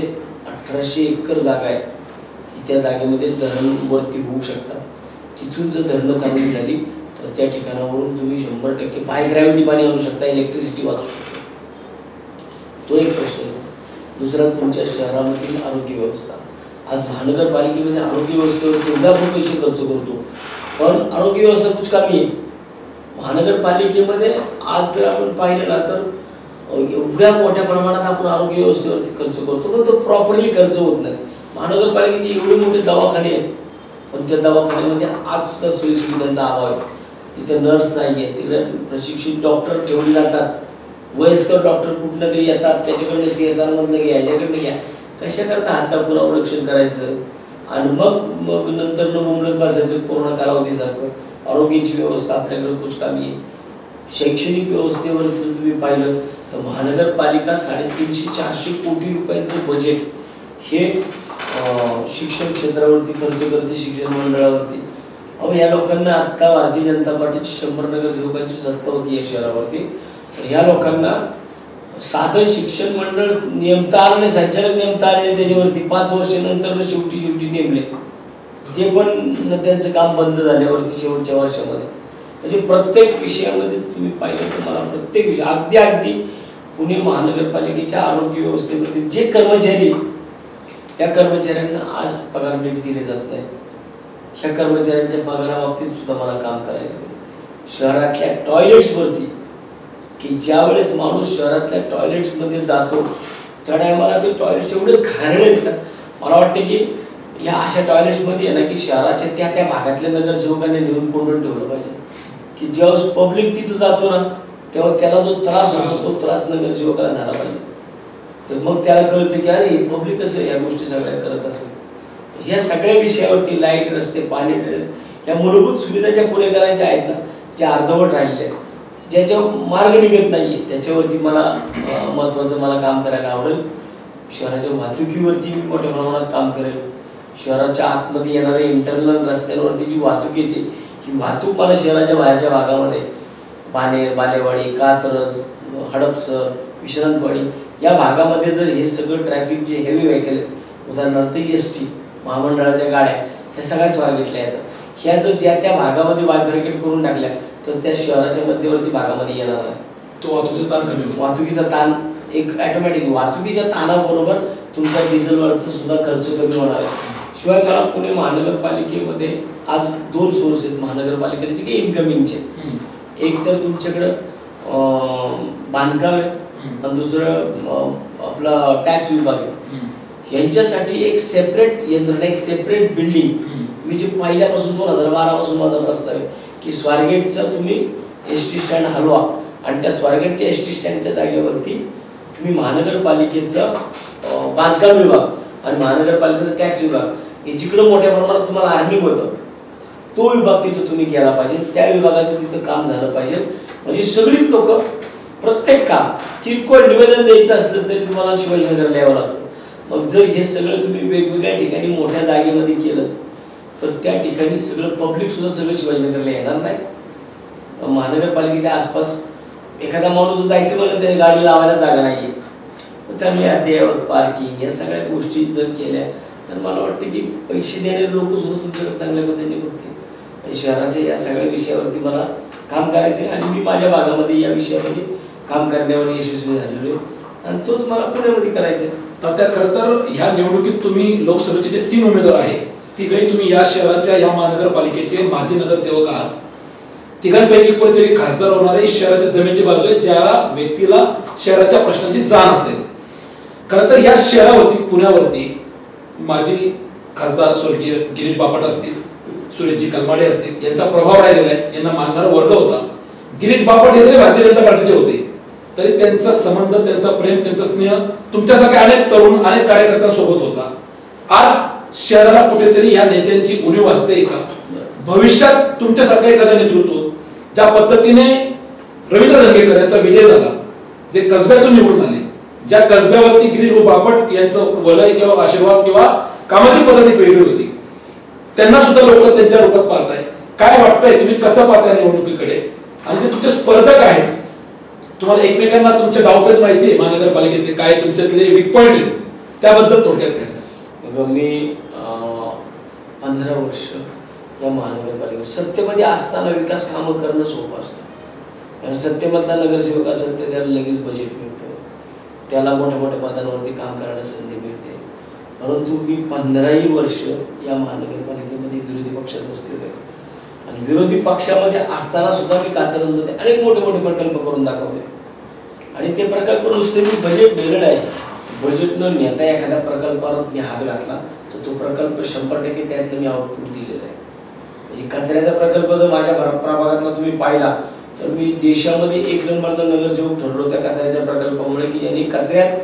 1800 एकर जागा आहे की त्या जागेमध्ये धरणवरती होऊ शकतात. तिथून जर धरणं चांगली झाली तर त्या ठिकाणावरून तुम्ही 100% बाय ग्रॅव्हिटी पाणी आणू शकता, इलेक्ट्रिसिटी वाचू शकता. तो एक प्रश्न आहे. दुसरा, तुमच्या शहरामधील आरोग्य व्यवस्था. आज महानगरपालिकेमध्ये आरोग्य व्यवस्थेवर एवढा आपण पैसे खर्च करतो, पण आरोग्य व्यवस्था कुछ कमी आहे. महानगरपालिकेमध्ये आज जर आपण पाहिलं ना तर एवढ्या मोठ्या प्रमाणात आपण आरोग्य व्यवस्थेवरती खर्च करतो, पण तो प्रॉपरली खर्च होत नाही. महानगरपालिकेचे एवढे मोठे दवाखाने आहेत, पण त्या दवाखान्यामध्ये आज सुद्धा सोयीसुविधांचा अभाव आहे. तिथे नर्स नाही आहे, तिकडे प्रशिक्षित डॉक्टर ठेवले जातात, वयस्कर डॉक्टर कुठनं तरी येतात, त्याच्याकडनं CSR मधनं घ्या, याच्याकडनं घ्या. कशा करता हात दाखवून अवलक्षण करायचं आणि मग नंतर मुंबईत बसायचं कोरोना कालावधीसारखं. आरोग्याची व्यवस्था आपल्याकडे कुछ कमी आहे. शैक्षणिक व्यवस्थेवरती जर तुम्ही पाहिलं तर महानगरपालिका 350-400 कोटी रुपयांचं बजेट हे शिक्षण क्षेत्रावरती खर्च करते, शिक्षण मंडळावरती. अहो, या लोकांना आता भारतीय जनता पार्टीची 100 नगरसेवकांची सत्ता होती या शहरावरती. तर ह्या लोकांना साधं शिक्षण मंडळ नेमता आलं नाही, संचालक नेमता आले नाही त्याच्यावरती. 5 वर्षानंतर शेवटी नेमले, ते पण त्यांचं काम बंद झाल्यावरती शेवटच्या वर्षामध्ये. म्हणजे प्रत्येक विषयामध्ये तुम्ही पाहिलं तर मला प्रत्येक विषय अगदी पुणे महानगरपालिकेच्या आरोग्य व्यवस्थेमध्ये जे कर्मचारी, त्या कर्मचाऱ्यांना आज पगार नीट दिले जात नाही. ह्या कर्मचाऱ्यांच्या पगाराबाबतीत सुद्धा मला काम करायचं. शहरातल्या टॉयलेट्सवरती, की ज्या वेळेस माणूस शहरातल्या टॉयलेट्समध्ये जातो त्या टायमाला ते टॉयलेट्स एवढे घाणेरडे आहेत ना, मला वाटतं की ह्या अशा टॉयलेट्समध्ये आहे ना की शहराच्या त्या भागातल्या नगरसेवकांनी नेऊन कोंडून ठेवलं पाहिजे, की जेव्हा पब्लिक तिथं जातो ना तेव्हा त्याला जो त्रास होतो तो त्रास नगरसेवकाला झाला पाहिजे. तर मग त्याला कळतं की अरे पब्लिक कसं या गोष्टी सगळ्या करत असेल. ह्या सगळ्या विषयावरती लाईट, रस्ते, पाणी, ड्रेस, ह्या मूलभूत सुविधा ज्या पुणेकरांच्या आहेत ना, ज्या अर्धवट राहिलेल्या आहेत, ज्याच्या मार्ग निघत नाहीये, त्याच्यावरती मला महत्त्वाचं मला काम करायला आवडेल. शहराच्या वाहतुकीवरती मी मोठ्या प्रमाणात काम करेल. शहराच्या आतमध्ये येणाऱ्या इंटरनल रस्त्यांवरती जी वाहतूक येते, ही वाहतूक मला शहराच्या बाहेरच्या भागामध्ये बाणेर, बालेवाडी, कात्रज, हडपसर, विश्रांतवाडी या भागामध्ये जर हे सगळं ट्रॅफिक जे हेवी व्हेकल आहेत, उदाहरणार्थ ST महामंडळाच्या गाड्या, ह्या सगळ्या स्वारगेटल्या येतात. ह्या जर ज्या त्या भागामध्ये बायफर्केट करून टाकल्या तर त्या शहराच्या मध्यवर्ती भागामध्ये येणार नाही. तो वाहतुकीचा ताण कमी होईल. वाहतुकीचा ताण एक ऑटोमॅटिक वाहतुकीच्या ताणाबरोबर तुमचा डिझेलवरचा सुद्धा खर्च कमी होणार आहे. शिवाय मला पुणे महानगरपालिकेमध्ये आज 2 सोर्स आहेत महानगरपालिकेचे की इन्कमिंगचे. एक तर तुमच्याकडं बांधकाम आहे आणि दुसरं आपला टॅक्स विभाग आहे. यांच्यासाठी एक सेपरेट यंत्रणा, एक सेपरेट बिल्डिंग मी जे पहिल्यापासून 2012 पासून माझा प्रस्ताव आहे की स्वारगेटचा तुम्ही एसटी स्टँड हलवा आणि त्या स्वारगेटच्या एसटी स्टँडच्या जागेवरती तुम्ही महानगरपालिकेचा बांधकाम विभाग आणि महानगरपालिकेचा टॅक्स विभाग हे जिकडं मोठ्या प्रमाणात तुम्हाला अर्निंग होतं तो विभाग तिथं तुम्ही गेला पाहिजे. त्या विभागाचं तिथं काम झालं पाहिजे. म्हणजे सगळीच लोक प्रत्येक काम किरकोळ निवेदन द्यायचं असलं तरी तुम्हाला शिवाजीनगरला यावं लागतं. मग जर हे सगळं तुम्ही वेगवेगळ्या ठिकाणी मोठ्या जागेमध्ये केलं तर त्या ठिकाणी सगळं पब्लिक सुद्धा सगळं शिवाजीनगरला येणार नाही. महानगरपालिकेच्या आसपास एखादा माणूस जायचं म्हणलं तरी गाडी लावायला जागा नाहीये. चांगली अद्ययावत पार्किंग या सगळ्या गोष्टी जर केल्या तर मला वाटतं की पैसे देणारे लोक सुद्धा तुमच्याकडे चांगल्या पद्धतीने बघतील. शहराच्या या सगळ्या विषयावरती मला काम करायचे आणि मी माझ्या भागामध्ये या विषयामध्ये काम करण्यावर यशस्वी झालेलो आहे आणि तोच मला पुण्यामध्ये करायचं आहे. तात्या खरं तर ह्या निवडणुकीत तुम्ही लोकसभेचे जे 3 उमेदवार आहेत तिघही तुम्ही या शहराच्या या महानगरपालिकेचे माजी नगरसेवक आहात. तिघांपैकी कोणीतरी खासदार होणारे शहराच्या जमेची बाजू आहे ज्याला व्यक्तीला शहराच्या प्रश्नांची जाण असेल. खरं तर या शहरावरती पुण्यावरती माजी खासदार स्वर्गीय गिरीश बापट असतील, सुरेशजी कलमाडे असतील यांचा प्रभाव राहिलेला आहे. यांना मानणारा वर्ग होता. गिरीश बापट हे जरी भारतीय जनता पार्टीचे होते तरी त्यांचा संबंध, त्यांचा प्रेम, त्यांचा स्नेह तुमच्यासारख्या अनेक तरुण, अनेक कार्यकर्त्यांसोबत होता. आज शहराला कुठेतरी या नेत्यांची उणीव असते का? भविष्यात तुमच्यासारखं एखादं नेतृत्व ज्या पद्धतीने रवींद्र धंगेकर यांचा विजय झाला, जे कसब्यातून निवडून आले, ज्या कसब्यावरती गिरीश बापट यांचं वलय किंवा आशीर्वाद किंवा कामाची पद्धत एक वेगळी होती, त्यांना सुद्धा लोक त्यांच्या रूपात पाहताय. काय वाटतंय, तुम्ही कसं पाहताय निवडणुकीकडे? आणि जे तुमचे स्पर्धक आहेत, तुम्हाला एकमेकांना तुमच्या डावपेच माहिती आहे महानगरपालिकेचे काय तुमच्यातले वीक पॉइंट आहेत, त्याबद्दल थोडक्यात काय सांगा. मी 15 वर्ष या महानगरपालिकेत सत्तेमध्ये असताना विकास कामं करणं सोपं असतं. सत्तेमधला नगरसेवक असेल तर त्याला लगेच बजेट मिळतं, त्याला मोठ्या मोठ्या पदांवरती काम करायला संधी मिळते. परंतु मी 15ही वर्ष या महानगरपालिकेमध्ये विरोधी पक्षात बसलेलो आहे आणि विरोधी पक्षामध्ये असताना सुद्धा मी कात्रजमध्ये अनेक मोठे मोठे प्रकल्प करून दाखवले आणि ते प्रकल्प नुसते मी बजेट दिलेलं आहे. बजेट न नेता एखाद्या प्रकल्पावर मी हात घातला तर तो प्रकल्प 100% त्यातनं मी आउटपुट दिलेलं आहे. म्हणजे कचऱ्याचा प्रकल्प जर माझ्या प्रभागातला तुम्ही पाहिला तर मी देशामध्ये 1 नंबरचा नगरसेवक ठरलो त्या कचऱ्याच्या प्रकल्पामुळे की ज्यांनी कचऱ्यात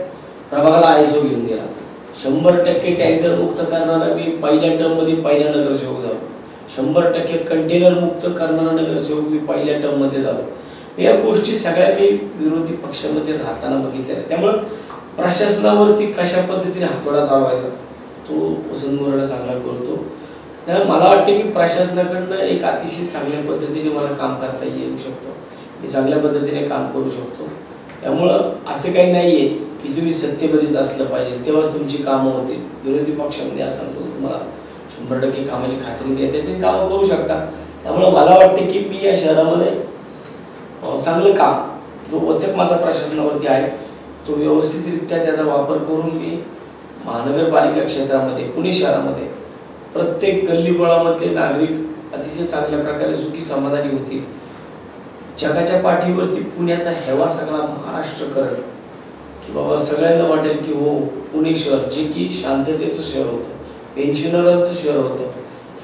प्रभागाला ISO घेऊन दिला. 100% टँकर मुक्त करणारा मी पहिल्या टर्ममध्ये पहिला नगरसेवक झालो. 100% कंटेनर मुक्त करणारा नगरसेवक मी पहिल्या टर्ममध्ये झालो. या गोष्टी सगळ्या मी विरोधी पक्षामध्ये राहताना बघितल्या. त्यामुळे प्रशासनावरती कशा पद्धतीने हातोडा चालवायचा तो वसंत मोरे चांगला करतो. त्यामुळे मला वाटते की प्रशासनाकडनं एक अतिशय चांगल्या पद्धतीने मला काम करता येऊ शकतो. मी चांगल्या पद्धतीने काम करू शकतो. त्यामुळं असं काही नाहीये की तुम्ही सत्तेमध्येच असलं पाहिजे तेव्हाच तुमची कामं होतील. विरोधी पक्षामध्ये असताना सुद्धा तुम्हाला 100% कामाची खात्री देते, ते कामं करू शकता. त्यामुळे मला वाटते की मी या शहरामध्ये चांगलं काम जो वचक माझा प्रशासनावरती आहे तो व्यवस्थितरित्या त्याचा वापर करून मी महानगरपालिका क्षेत्रामध्ये पुणे शहरामध्ये प्रत्येक गल्लीबोळामधले नागरिक अतिशय चांगल्या प्रकारे सुखी समाधानी होतील. जगाच्या पाठीवरती पुण्याचा हेवा सगळा महाराष्ट्र करेल की बाबा सगळ्यांना वाटेल की हो पुणे शहर जे की शांततेचं शहर होतं, पेन्शनरांचं शहर होतं,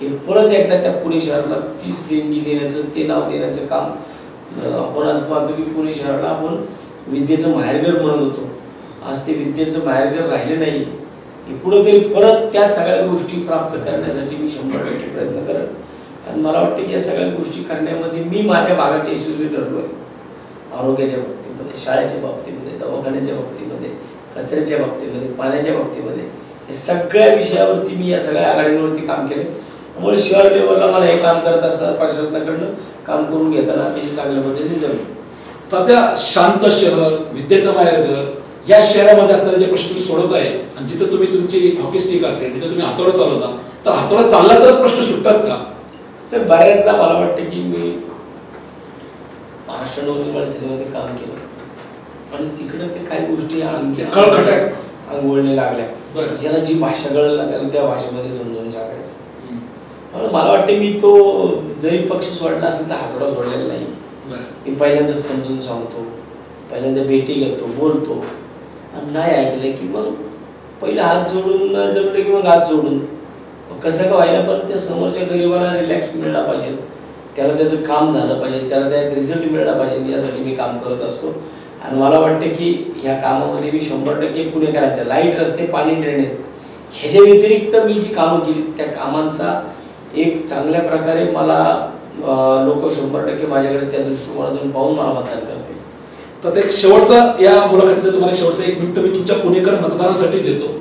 हे परत एकदा त्या पुणे शहराला 30 देणगी देण्याचं ते नाव देण्याचं काम आपण आज पाहतो की पुणे शहराला आपण विद्येचं माहेरघर म्हणत होतो. आज ते विद्येचं माहेरघर राहिले नाही. कुठंतरी परत त्या सगळ्या गोष्टी प्राप्त करण्यासाठी मी 100% प्रयत्न करेन आणि मला वाटतं की या सगळ्या गोष्टी करण्यामध्ये मी माझ्या भागात यशस्वी ठरलो आहे. आरोग्याच्या बाबतीमध्ये, शाळेच्या बाबतीमध्ये, दवाखान्याच्या बाबतीमध्ये, कचऱ्याच्या बाबतीमध्ये, पाण्याच्या बाबतीमध्ये या सगळ्या विषयावरती मी या सगळ्या आघाडींवरती काम केले. त्यामुळे शहर लेवलला मला हे काम करत असताना प्रशासनाकडनं काम करून घेताना अतिशय चांगल्या पद्धतीने जमलं. तर त्या शांत शहर, विद्येचं माहेरघर या शहरामध्ये असणारे जे प्रश्न तुम्ही सोडवत आहे आणि जिथे तुम्ही तुमची हॉकी स्टिक असेल, जिथे तुम्ही हातोडा चालवता, तर हातोडा चालला तरच प्रश्न सुटतात का? तर बऱ्याचदा मला वाटतं की मी महाराष्ट्र नवनिर्माण सेनेमध्ये काम केलं आणि तिकडे ते काही गोष्टी अंगवळणे लागल्या, ज्याला जी भाषा कळायला त्याला त्या भाषेमध्ये समजून सांगायचं. मला वाटतं मी तो जरी पक्ष सोडला असेल तर हातोडा सोडलेला नाही. मी पहिल्यांदा समजून सांगतो, पहिल्यांदा भेटी घेतो, बोलतो आणि नाही ऐकलं की मग पहिला हात जोडून न जमलं की मग हात जोडून कसं का व्हायला पण त्या समोरच्या गरीबाला रिलॅक्स मिळाला पाहिजे, त्याला त्याचं काम झालं पाहिजे, त्याला त्या रिझल्ट मिळाला पाहिजे, यासाठी मी काम करत असतो. आणि मला वाटतं की ह्या कामामध्ये मी 100% पुणेकरांच्या लाईट, रस्ते, पाणी, ड्रेनेज ह्याच्या व्यतिरिक्त मी जी कामं केली त्या कामांचा एक चांगल्या प्रकारे मला लोक 100% माझ्याकडे त्या दृष्टिकोनातून पाहून मला मतदान करतील. तर एक शेवटचा या मुलाखतीत तुम्हाला शेवटचा 1 मिनिट मी तुमच्या पुणेकर मतदारांसाठी देतो.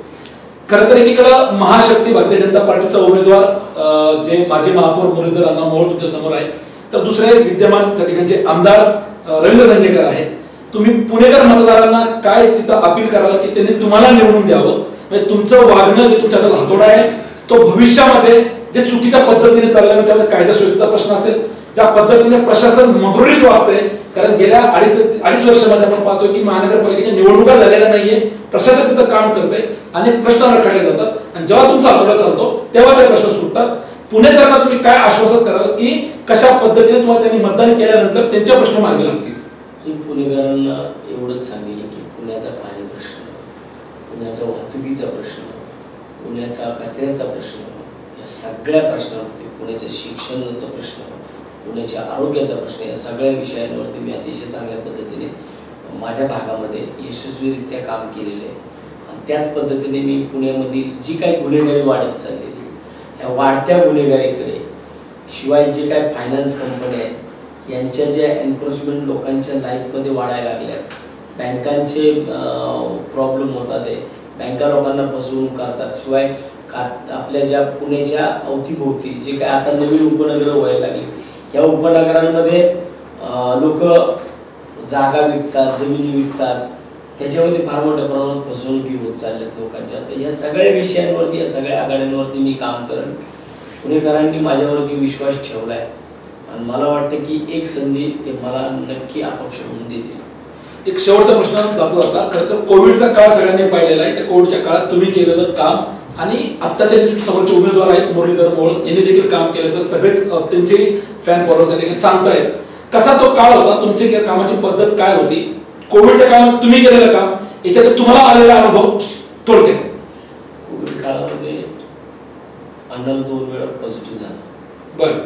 खरं तर एकीकडं महाशक्ती भारतीय जनता पार्टीचा उमेदवार जे माजी महापौर मुरलीधर अण्णा मोहोळ तुमच्या समोर आहे, तर दुसरे विद्यमान त्या ठिकाणचे आमदार रवींद्र दंगेकर आहेत. तुम्ही पुणेकर मतदारांना काय तिथं अपील कराल की त्यांनी तुम्हाला निवडून द्यावं, म्हणजे तुमचं वागणं जे तुमच्या हातात हातोडा आहे तो भविष्यामध्ये जे चुकीच्या पद्धतीने चालल्याने त्यामध्ये कायदा सुव्यवस्थेचा प्रश्न असेल, ज्या पद्धतीने प्रशासन मगरुरीत वागतंय, कारण गेल्या अडीच वर्षामध्ये आपण पाहतोय की महानगरपालिकेच्या निवडणुका झालेल्या नाहीये, प्रशासन तिथं काम करतंय, अनेक प्रश्न रखडले जातात आणि जेव्हा तुमचा हातोडा चालतो तेव्हा ते प्रश्न सुटतात. पुणेकरांना तुम्ही काय आश्वासन कराल की कशा पद्धतीने तुम्हाला त्यांनी मतदान केल्यानंतर त्यांचे प्रश्न मार्गी लागतील? मी पुणेकरांना एवढंच सांगेन की पुण्याचा पाणी प्रश्न, पुण्याचा वाहतुकीचा प्रश्न, पुण्याचा कचऱ्याचा प्रश्न, या सगळ्या प्रश्नावरती, पुण्याच्या शिक्षणाचा प्रश्न, पुण्याच्या आरोग्याचा प्रश्न, या सगळ्या विषयांवरती मी अतिशय चांगल्या पद्धतीने माझ्या भागामध्ये यशस्वीरित्या काम केलेलं आहे. आणि त्याच पद्धतीने मी पुण्यामधील जी काही गुन्हेगारी वाढत चाललेली, या वाढत्या गुन्हेगारीकडे, शिवाय जे काही फायनान्स कंपन्या आहेत यांच्या ज्या एन्क्रोचमेंट लोकांच्या लाईफमध्ये वाढायला लागल्यात, बँकांचे प्रॉब्लेम होतात आहे, बँका लोकांना फसवणूक करतात, शिवाय आपल्या ज्या पुण्याच्या अवतीभोवती जे काय आता नवीन उपनगरं व्हायला लागली, या उपनगरांमध्ये लोक जागा विकतात, जमिनी विकतात, त्याच्यामध्ये फार मोठ्या प्रमाणात फसवणुकी होत चालल्यात लोकांच्या. तर या सगळ्या विषयांवरती, या सगळ्या आघाड्यांवरती मी काम करेन. पुणेकरांनी माझ्यावरती विश्वास ठेवला आहे आणि मला वाटतं की एक संधी ते मला नक्की अपक्ष होऊन देतील. एक शेवटचा प्रश्न जाता जाता, खरं तर कोविडचा काळ सगळ्यांनी पाहिलेला आहे. त्या कोविडच्या काळात तुम्ही केलेलं काम आणि आत्ताचे जे समोरचे उमेदवार आहेत मुरलीधर मोहोळ यांनी देखील काम केल्याचं सगळेच त्यांचे फॅन फॉलोअर्स सांगतायत. कसा तो काळ होता, तुमची कामाची पद्धत काय होती, कोविडच्या काळात तुम्ही केलेलं काम, याच्यात तुम्हाला आलेला अनुभव थोडक्यात? कोविड काळामध्ये अण्णाला 2 वेळा पॉझिटिव्ह झाला. बरं.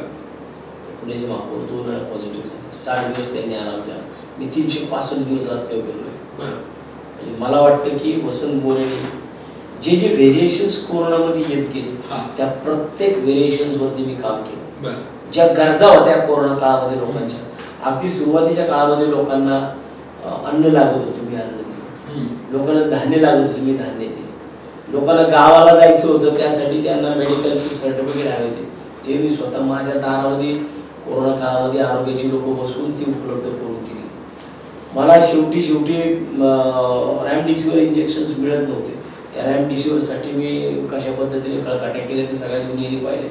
पुण्याचे महापौर 2 वेळा पॉझिटिव्ह झाले. 60 दिवस त्यांनी आराम केला. मी 365 दिवस रस्त्यावर गेलोय. म्हणजे मला वाटतं की वसंत मोरेने जे जे व्हेरिएशन्स कोरोनामध्ये येत गेले त्या प्रत्येक व्हेरिएशन्स वरती मी काम केलं. ज्या गरजा होत्या कोरोना काळामध्ये लोकांच्या, अगदी सुरुवातीच्या काळामध्ये लोकांना अन्न लागत होतं, मी अन्न दिलं. लोकांना धान्य लागत होतं, मी धान्य दिले. लोकांना गावाला जायचं होतं, त्यासाठी त्यांना मेडिकलचे सर्टिफिकेट हवे होते, ते मी स्वतः माझ्या दारामध्ये कोरोना काळामध्ये आरोग्याची लोक बसवून ती उपलब्ध करून दिली. मला शेवटी रॅमडेसिविर इंजेक्शन्स मिळत नव्हते. त्या रॅमडेसिविरसाठी मी कशा पद्धतीने कळकाट्या केल्या ते सगळ्या दुनियेने पाहिले.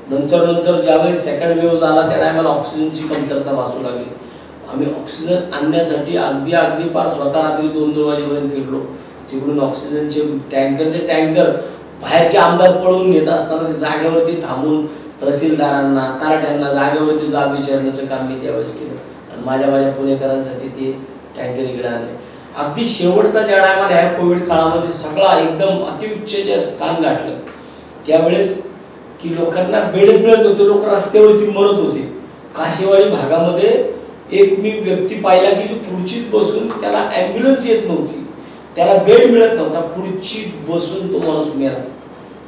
नंतर ज्यावेळेस सेकंड वेव्ह झाला त्या टायमाला ऑक्सिजनची कमतरता भासू लागली. आम्ही ऑक्सिजन आणण्यासाठी अगदी पार स्वतः रात्री 2-2 वाजेपर्यंत फिरलो. तिकडून ऑक्सिजनचे टँकर बाहेरचे आमदार पळून नेत असताना ते जागेवरती थांबून तहसीलदारांना, तलाट्यांना जागेवरती जाब विचारण्याचं काम मी त्यावेळेस केलं आणि माझ्या पुणेकरांसाठी ते टँकर इकडे आणले. अगदी शेवटचा ज्या टायमाला ह्या कोविड काळामध्ये सगळा एकदम अतिउच्च स्थान गाठलं त्यावेळेस की लोकांना बेड मिळत होते, लोक रस्त्यावरती मरत होते. काशेवाडी भागामध्ये एक मी व्यक्ती पाहिला की जो खुर्चीत बसून, त्याला ॲम्ब्युलन्स येत नव्हती, त्याला बेड मिळत नव्हता, खुर्चीत बसून तो माणूस मेला.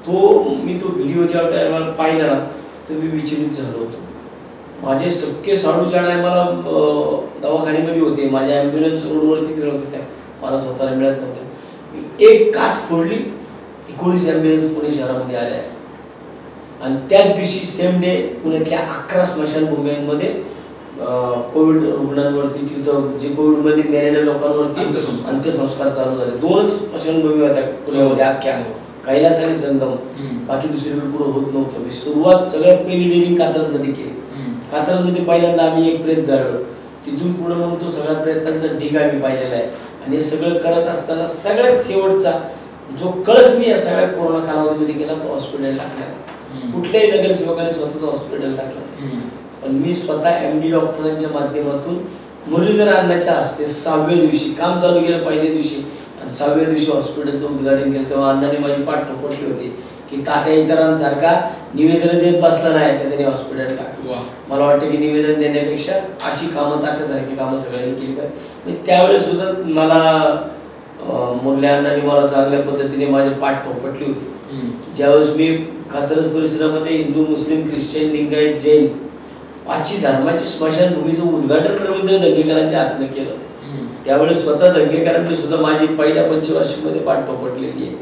मी तो व्हिडिओ ज्या टायमाला पाहिला ना तर मी विचलित झालो होतो. माझे सख्खे साडू ज्या टायमाला दवाखान्यामध्ये होते, माझ्या ॲम्ब्युलन्स रोडवरती फिरत होत्या, मला स्वतःला मिळत नव्हतं. एक काच फोडली, 19 ॲम्ब्युलन्स पुणे शहरामध्ये आल्या आणि त्याच दिवशी सेम डे पुण्यातल्या 11 स्मशानभूमींमध्ये कोविड रुग्णांवरती, तिथं जे कोविडमध्ये मेलेल्या लोकांवरती अंत्यसंस्कार चालू झाले. 2च स्मशानभूमी होत्या पुण्यामध्ये अख्ख्या. कैलास आणि संगम, बाकी दुसरीकडे पुढे होत नव्हतं. मी सुरुवात सगळ्यात पहिली डेअरिंग कात्रजमध्ये केली. कात्रजमध्ये पहिल्यांदा आम्ही एक प्रेत जाळलं. तिथून पुढे मग तो सगळ्या प्रयत्नांचा ढीग आम्ही पाहिलेला आहे. आणि हे सगळं करत असताना सगळ्यात शेवटचा जो कळस मी या सगळ्या कोरोना कालावधीमध्ये केला तो हॉस्पिटल टाकण्याचा. कुठल्याही नगरसेवकाने स्वतःच हॉस्पिटल टाकलं, पण मी स्वतः MD डॉक्टरांच्या माध्यमातून मुरलीधर अण्णाच्या हस्ते 6व्या दिवशी काम चालू केलं, पहिल्या दिवशी, आणि 6व्या दिवशी हॉस्पिटलचं उद्घाटन केलं. तेव्हा अण्णाने माझी पाठ थोपटली होती की तात्या इतरांसारखा निवेदन देत बसला नाही, त्याने हॉस्पिटल टाकलं. मला वाटतं की निवेदन देण्यापेक्षा अशी कामं तात्यासारखी कामं सगळ्यांनी केली पाहिजे. त्यावेळेस सुद्धा मला मुरली अण्णांनी मला चांगल्या पद्धतीने माझी पाठ थोपटली होती. ज्यावेळेस मी कात्रज परिसरामध्ये हिंदू, मुस्लिम, ख्रिश्चन, लिंगायत, जैन 5 धर्माची स्मशानभूमीचं उद्घाटन रवींद्र दंगेकरांच्या हातनं केलं. त्यावेळेस स्वतः दंगेकरांनी सुद्धा माझी पहिल्या पंचवार्षिकमध्ये पाठ थोपटलेली आहे.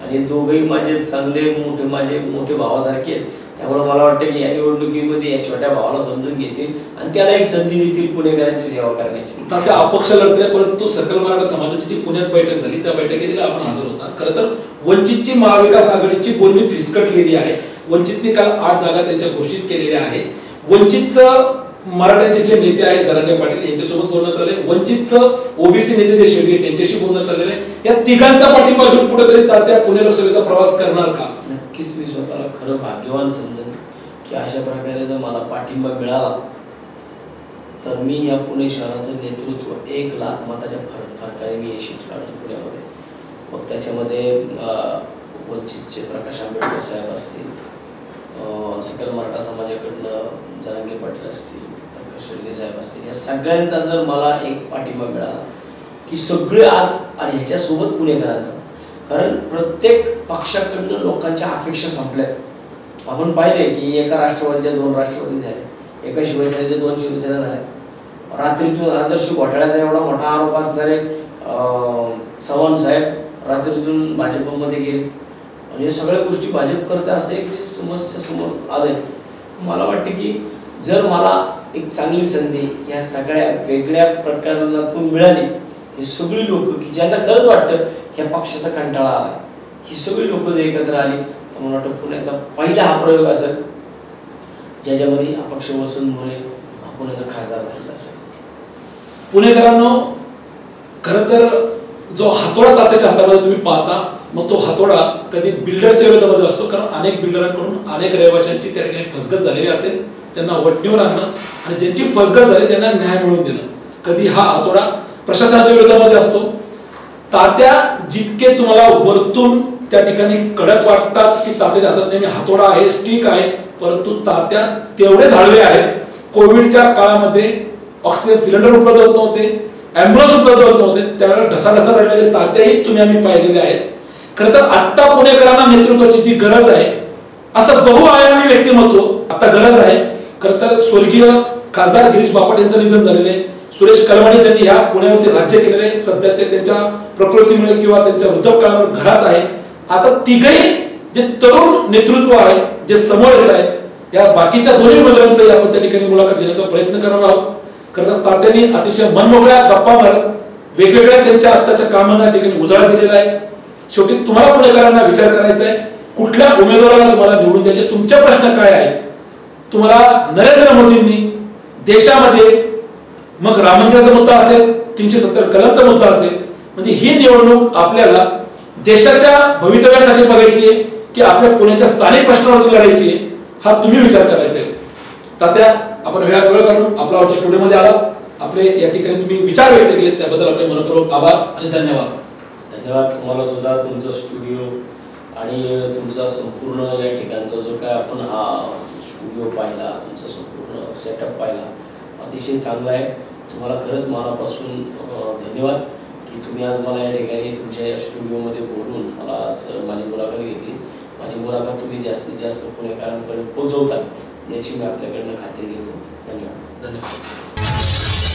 आणि दोघेही माझे चांगले माझे मोठे भावासारखे आहेत. त्यामुळे मला वाटतं की या निवडणुकीमध्ये या छोट्या भावाला समजून घेतील आणि त्याला एक संधी देतील पुणेकरांची सेवा करण्याची. त्या अपक्ष लढते, परंतु सकल मराठा समाजाची जी पुण्यात बैठक झाली त्या बैठकीला आपण हजर होता. खरं तर वंचितची महाविकास आघाडीची बोलणी फिसकटलेली आहे. वंचितने काल 8 जागा त्यांच्या घोषित केलेल्या आहे. वंचितचं मराठ्यांचे जे नेते आहेत जरांगे पाटील यांच्यासोबत बोलणं चाललंय. वंचितचं ओबीसी नेते जे शेळके त्यांच्याशी बोलणं चाललेलं आहे. या तिघांचा पाठिंबा घेऊन कुठेतरी तात्या पुणे लोकसभेचा प्रवास करणार का? नक्कीच मी स्वतःला खरं भाग्यवान समजेन की अशा प्रकारे जर मला पाठिंबा मिळाला तर मी या पुणे शहराचं नेतृत्व 1 लाख मताच्या फरकाने मी यशित काढलं पुण्यामध्ये. मग त्याच्यामध्ये वंचितचे प्रकाश आंबेडकर साहेब असतील, सकल मराठा समाजाकडनं जरांगे पाटील असतील, प्रकाश शेळके साहेब असतील, या सगळ्यांचा जर मला एक पाठिंबा मिळाला की सगळे आज, आणि ह्याच्यासोबत पुणेकरांचा, कारण प्रत्येक पक्षाकडनं लोकांच्या अपेक्षा संपल्या. आपण पाहिले की एका राष्ट्रवादीच्या 2 राष्ट्रवादी झाले, एका शिवसेनेच्या 2 शिवसेना झाल्या. रात्रीतून आदर्श घोटाळ्याचा एवढा मोठा आरोप असणारे चव्हाण साहेब रात्रीतून भाजपमध्ये गेले. आणि या सगळ्या गोष्टी भाजप करते असं एक समस्या समोर आलंय. मला वाटतं की जर मला एक चांगली संधी या सगळ्या वेगळ्या प्रकरणातून मिळाली, ही सगळी लोक की ज्यांना खरंच वाटतं ह्या पक्षाचा कंटाळा आला, ही सगळी लोक जर एकत्र आली तर मला वाटतं पुण्याचा पहिला हा प्रयोग असेल ज्याच्यामध्ये अपक्ष वसंत मोरे हा पुण्याचा खासदार झालेला असेल. पुणेकरांनो, खरं तर जो हातोडा तात्याच्या हातामध्ये तुम्ही पाहता, मग तो हातोडा कधी बिल्डरच्या विरोधामध्ये असतो, कारण अनेक बिल्डरांकडून अनेक रहिवाशांची त्या ठिकाणी फसगत झालेली असेल, त्यांना वटणीवर आणणं आणि ज्यांची फसगत झाली त्यांना न्याय मिळवून देणं. कधी हा हातोडा प्रशासनाच्या विरोधामध्ये असतो. तात्या जितके तुम्हाला वरतून त्या ठिकाणी कडक वाटतात की तात्याच्या हातात नेहमी हातोडा आहे, स्टिक आहे, परंतु तात्या तेवढेच हळवे आहेत. कोविडच्या काळामध्ये ऑक्सिजन सिलेंडर उपलब्ध होत नव्हते, ॲम्ब्युलन्स उपलब्ध होत नव्हते, त्यावेळेला ढसाढसा रडलेले तात्याही तुम्ही आम्ही पाहिलेले आहेत. खरं तर आत्ता पुणेकरांना नेतृत्वाची जी गरज आहे, असं बहुआयामी व्यक्तिमत्व आता गरज आहे. खरं तर स्वर्गीय खासदार गिरीश बापट यांचं निधन झालेलं आहे. सुरेश कलमाडी त्यांनी ह्या पुण्यावरती राज्य केलेलं आहे. सध्या ते त्यांच्या प्रकृतीमुळे किंवा त्यांच्या वृद्धापकाळावर घरात आहे. आता तिघही जे तरुण नेतृत्व आहे जे समोर येत आहेत, या बाकीच्या दोन्ही उमेदवारांचाही आपण त्या ठिकाणी मुलाखत घेण्याचा प्रयत्न करणार आहोत. खरं तर तात्यांनी अतिशय मनमोकळ्या गप्पा मारत वेगवेगळ्या त्यांच्या आत्ताच्या कामांना या ठिकाणी उजाळा दिलेला आहे. शेवटी तुम्हाला पुणेकरांना विचार करायचा आहे, कुठल्या उमेदवाराला तुम्हाला निवडून द्यायचे, तुमचे प्रश्न काय आहेत. तुम्हाला नरेंद्र मोदींनी देशामध्ये मग राम मंदिराचा मुद्दा असेल, 370 कलमचा मुद्दा असेल, म्हणजे ही निवडणूक आपल्याला देशाच्या भवितव्यासाठी बघायची आहे की आपल्या पुण्याच्या स्थानिक प्रश्नावरती लढायची आहे, हा तुम्ही विचार करायचा आहे. तात्या, आपण वेळात वेळ काढून आपला आमच्या स्टुडिओमध्ये आला, आपले या ठिकाणी तुम्ही विचार व्यक्त केले त्याबद्दल आपले मनपूर्वक आभार आणि धन्यवाद. धन्यवाद तुम्हाला सुद्धा, तुमचा स्टुडिओ आणि तुमचा संपूर्ण या ठिकाणचा जो काय आपण हा स्टुडिओ पाहिला, तुमचा संपूर्ण सेटअप पाहिला, अतिशय चांगला आहे. तुम्हाला खरंच मनापासून धन्यवाद की तुम्ही आज मला या ठिकाणी तुमच्या या स्टुडिओमध्ये बोलून मला आज माझी मुलाखत घेतली. माझी मुलाखत तुम्ही जास्तीत जास्त पुणेकरांपर्यंत पोहोचवता याची मी आपल्याकडनं खात्री घेतो. धन्यवाद. धन्यवाद.